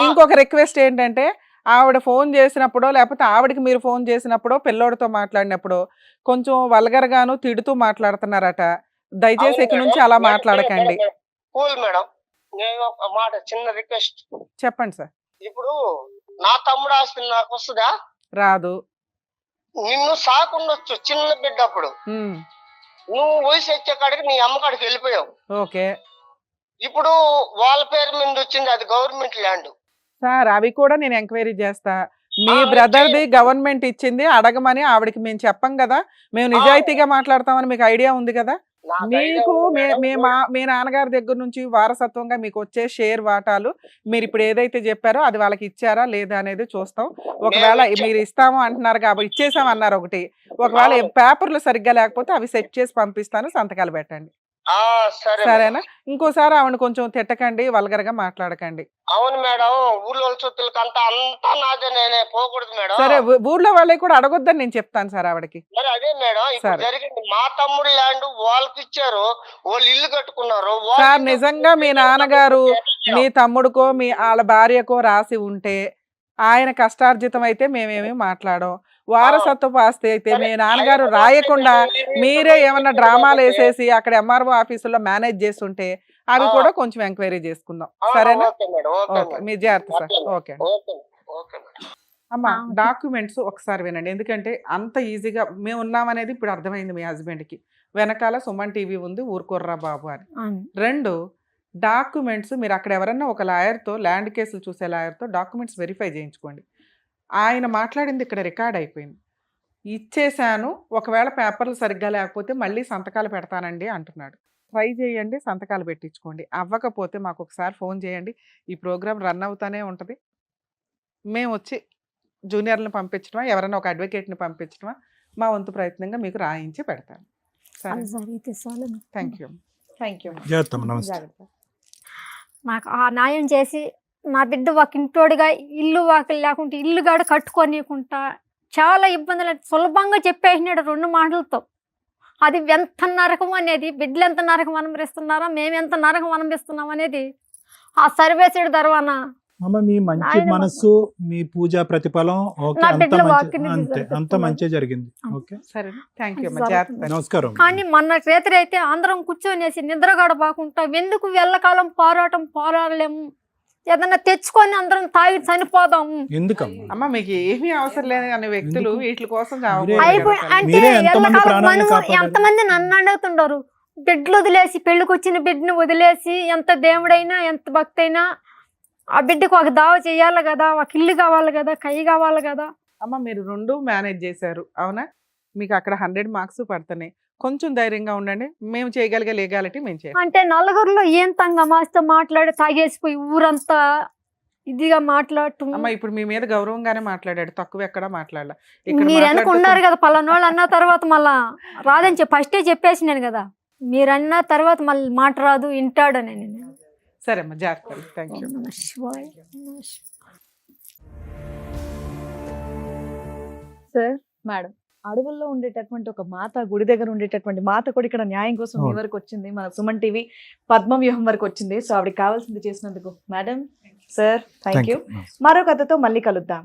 ఇంకొక రిక్వెస్ట్ ఏంటంటే, ఆవిడ ఫోన్ చేసినప్పుడో లేకపోతే ఆవిడకి మీరు ఫోన్ చేసినప్పుడో పిల్లోడితో మాట్లాడినప్పుడు కొంచెం వల్గర్ గాను తిడుతూ మాట్లాడుతున్నారట. దయచేసి ఇక నుంచి అలా మాట్లాడకండి. మేడం నేను ఒక మాట, చిన్న రిక్వెస్ట్ చెప్పండి సార్. ఇప్పుడు నా తమ్ముడు ఆస్తి నాకు వస్తుందా? రాదు. నిన్ను సాకుండొచ్చు చిన్న బిడ్డ, అప్పుడు నువ్వు వయసు వచ్చే కాడికి నీ అమ్మ కాడికి వెళ్ళిపోయావు. ఓకే, ఇప్పుడు వాళ్ళ పేరు మీద వచ్చింది, అది గవర్నమెంట్ ల్యాండ్ సార్. అవి కూడా నేను ఎంక్వైరీ చేస్తా. మీ బ్రదర్ది గవర్నమెంట్ ఇచ్చింది, అడగమని ఆవిడకి మేము చెప్పం కదా. మేము నిజాయితీగా మాట్లాడతామని మీకు ఐడియా ఉంది కదా. మీకు మీ నాన్నగారి దగ్గర నుంచి వారసత్వంగా మీకు వచ్చే షేర్ వాటాలు మీరు ఇప్పుడు ఏదైతే చెప్పారో అది వాళ్ళకి ఇచ్చారా లేదా అనేది చూస్తాం. ఒకవేళ మీరు ఇస్తాము అంటున్నారు కాబట్టి ఇచ్చేసాం అన్నారు ఒకటి, ఒకవేళ పేపర్లు సరిగ్గా లేకపోతే అవి సెట్ చేసి పంపిస్తాను, సంతకాలు పెట్టండి. సరేనా? ఇంకోసారి ఆవిడ కొంచెం తిట్టకండి, వల్గర్గా మాట్లాడకండి. అవును మేడం, ఊళ్ళో చుట్టూలకి అంతా నాదే, నేనే పోకూడదు మేడం. సరే, ఊర్లో వాళ్ళకి కూడా అడగొద్దని నేను చెప్తాను సార్ ఆవిడకి. మరి అదే మేడం ఇప్పుడు జరిగింది. మా తమ్ముడు ల్యాండ్ వాళ్ళకి ఇచ్చారు, వాళ్ళు ఇల్లు కట్టుకున్నారు. సార్ నిజంగా మీ నాన్నగారు మీ తమ్ముడికో వాళ్ళ భార్యకో రాసి ఉంటే ఆయన కష్టార్జితం అయితే మేమేమి మాట్లాడం, వారసత్వపు ఆస్తి అయితే మీ నాన్నగారు రాయకుండా మీరే ఏమన్నా డ్రామాలు వేసేసి అక్కడ ఎంఆర్ఓ ఆఫీసులో మేనేజ్ చేస్తుంటే అవి కూడా కొంచెం ఎంక్వైరీ చేసుకుందాం, సరేనా? Okay madam, okay okay, madam. మీ జాగ్రత్త సార్. అట్లనే. Okay okay okay madam. అమ్మా, ఓకే. డాక్యుమెంట్స్ ఒకసారి వినండి, ఎందుకంటే అంత ఈజీగా మేము ఉన్నామనేది ఇప్పుడు అర్థమైంది మీ హస్బెండ్కి. వెనకాల సుమన్ టీవీ ఉంది, ఊరుకోర్రా బాబు అని. అవును. 2, డాక్యుమెంట్స్ మీరు అక్కడ ఎవరన్నా ఒక లాయర్తో, ల్యాండ్ కేసులు చూసే లాయర్తో డాక్యుమెంట్స్ వెరిఫై చేయించుకోండి. ఆయన మాట్లాడింది ఇక్కడ రికార్డ్ అయిపోయింది. ఇచ్చేశాను, ఒకవేళ పేపర్లు సరిగ్గా లేకపోతే మళ్ళీ సంతకాలు పెడతానండి అంటున్నాడు. ట్రై చేయండి, సంతకాలు పెట్టించుకోండి. అవ్వకపోతే మాకు ఒకసారి ఫోన్ చేయండి, ఈ ప్రోగ్రామ్ రన్ అవుతానే ఉంటుంది. మేము వచ్చి జూనియర్లను పంపించడమా, ఎవరైనా ఒక అడ్వకేట్ని పంపించడమా, మా వంతు ప్రయత్నంగా మీకు రాయించి పెడతాను, సరే? అది జరిగితే చాలు. Thank you. Thank you. జాగ్రత్త అమ్మ, నమస్తే. జాగ్రత్త. నాకు ఆ న్యాయం చేసి నా బిడ్డ ఒక ఇంటోడిగా ఇల్లు వాకిలు లేకుంటే ఇల్లు గాడ కట్టుకోనియకుండా చాలా ఇబ్బందులు సులభంగా చెప్పేసినాడు 2 మాటలతో. అది ఎంత నరకం అనేది, బిడ్డలు ఎంత నరకం అనుభవిస్తున్నారో, మేము ఎంత నరకం అనుభవిస్తున్నాం అనేది ఆ సర్వేసుడు తర్వాత అమ్మ, మీ మంచి ఆయన మనస్సు, మీ పూజ ప్రతిఫలం ఓకే, నా అంత బిడ్డల మంచి, వాక్యని అంతే, అంత తీసుకెళ్తున్నాను. మంచి జరిగింది. ఓకే, సరే, థ్యాంక్ యూ అమ్మా, జరుగుతుంది. జాగ్రత్త. నమస్కారం. కానీ మొన్న రేత్రి అయితే అందరం కూర్చొనేసి నిద్రగాడ బాగుంటా, ఎందుకు వెళ్ళకాలం పోరాడలేము, ఏదన్నా తెచ్చుకొని అందరం తాగి చనిపోదాము. ఎందుకమ్మా? అమ్మ, మీకు ఏమీ అవసరం లేదు అనే వ్యక్తులు ఎందుకు? వీటి కోసం మీరే- చావకూడదు అయిపోయి కదా. అంటే మీరే ఎంతమంది ఎల్లకాలం ప్రాణాలను మనం కాపాడారు? ఎంతమంది నన్ను అడుగుతుంటారు, బిడ్డలు వదిలేసి, పెళ్లికి వచ్చిన బిడ్డని వదిలేసి, ఎంత దేవుడైనా ఎంత భక్తి అయినా ఆ బిడ్డకు ఒక దావ చేయాలి కదా, ఒక ఇల్లు కావాలి కదా, కై కావాలి కదా. అమ్మ, మీరు 2 మేనేజ్ చేశారు, అవునా? మీకు అక్కడ 100 మార్క్స్ పడుతున్నాయి. కొంచెం ధైర్యంగా ఉండండి, మేము చేయగలిగే లీగాలిటీ మేము చేయాలి. అంటే నలుగురిలో ఏం తంగమాస్తో మాట్లాడి తాగేసిపోయి ఊరంతా ఇదిగా మాట్లాడటం. అమ్మ, ఇప్పుడు మీ మీద గౌరవంగానే మాట్లాడాడు, తక్కువ ఎక్కడా మాట్లాడాల. మీరు వెనక ఉన్నారు కదా, పలానోళ్ళు అన్న తర్వాత మళ్ళా రాదని చెప్పి ఫస్టే చెప్పేసినాను కదా, మీరు అన్న తర్వాత మళ్ళీ మాట రాదు, వింటాడని నేను. సరే అమ్మ, జాగ్రత్త. Thank you. నమః శివాయ. నమః శివాయ. సార్, మేడం, అడవుల్లో ఉండేటటువంటి ఒక మాత, గుడి దగ్గర ఉండేటటువంటి మాత కూడా ఇక్కడ న్యాయం కోసం మీ అవును. వరకు వచ్చింది, మన సుమన్ టీవీ పద్మవ్యూహం వరకు వచ్చింది. సో ఆవిడకి కావాల్సింది చేసినందుకు మేడం, సార్, థ్యాంక్ యూ. మరో కథతో మళ్ళీ కలుద్దాం.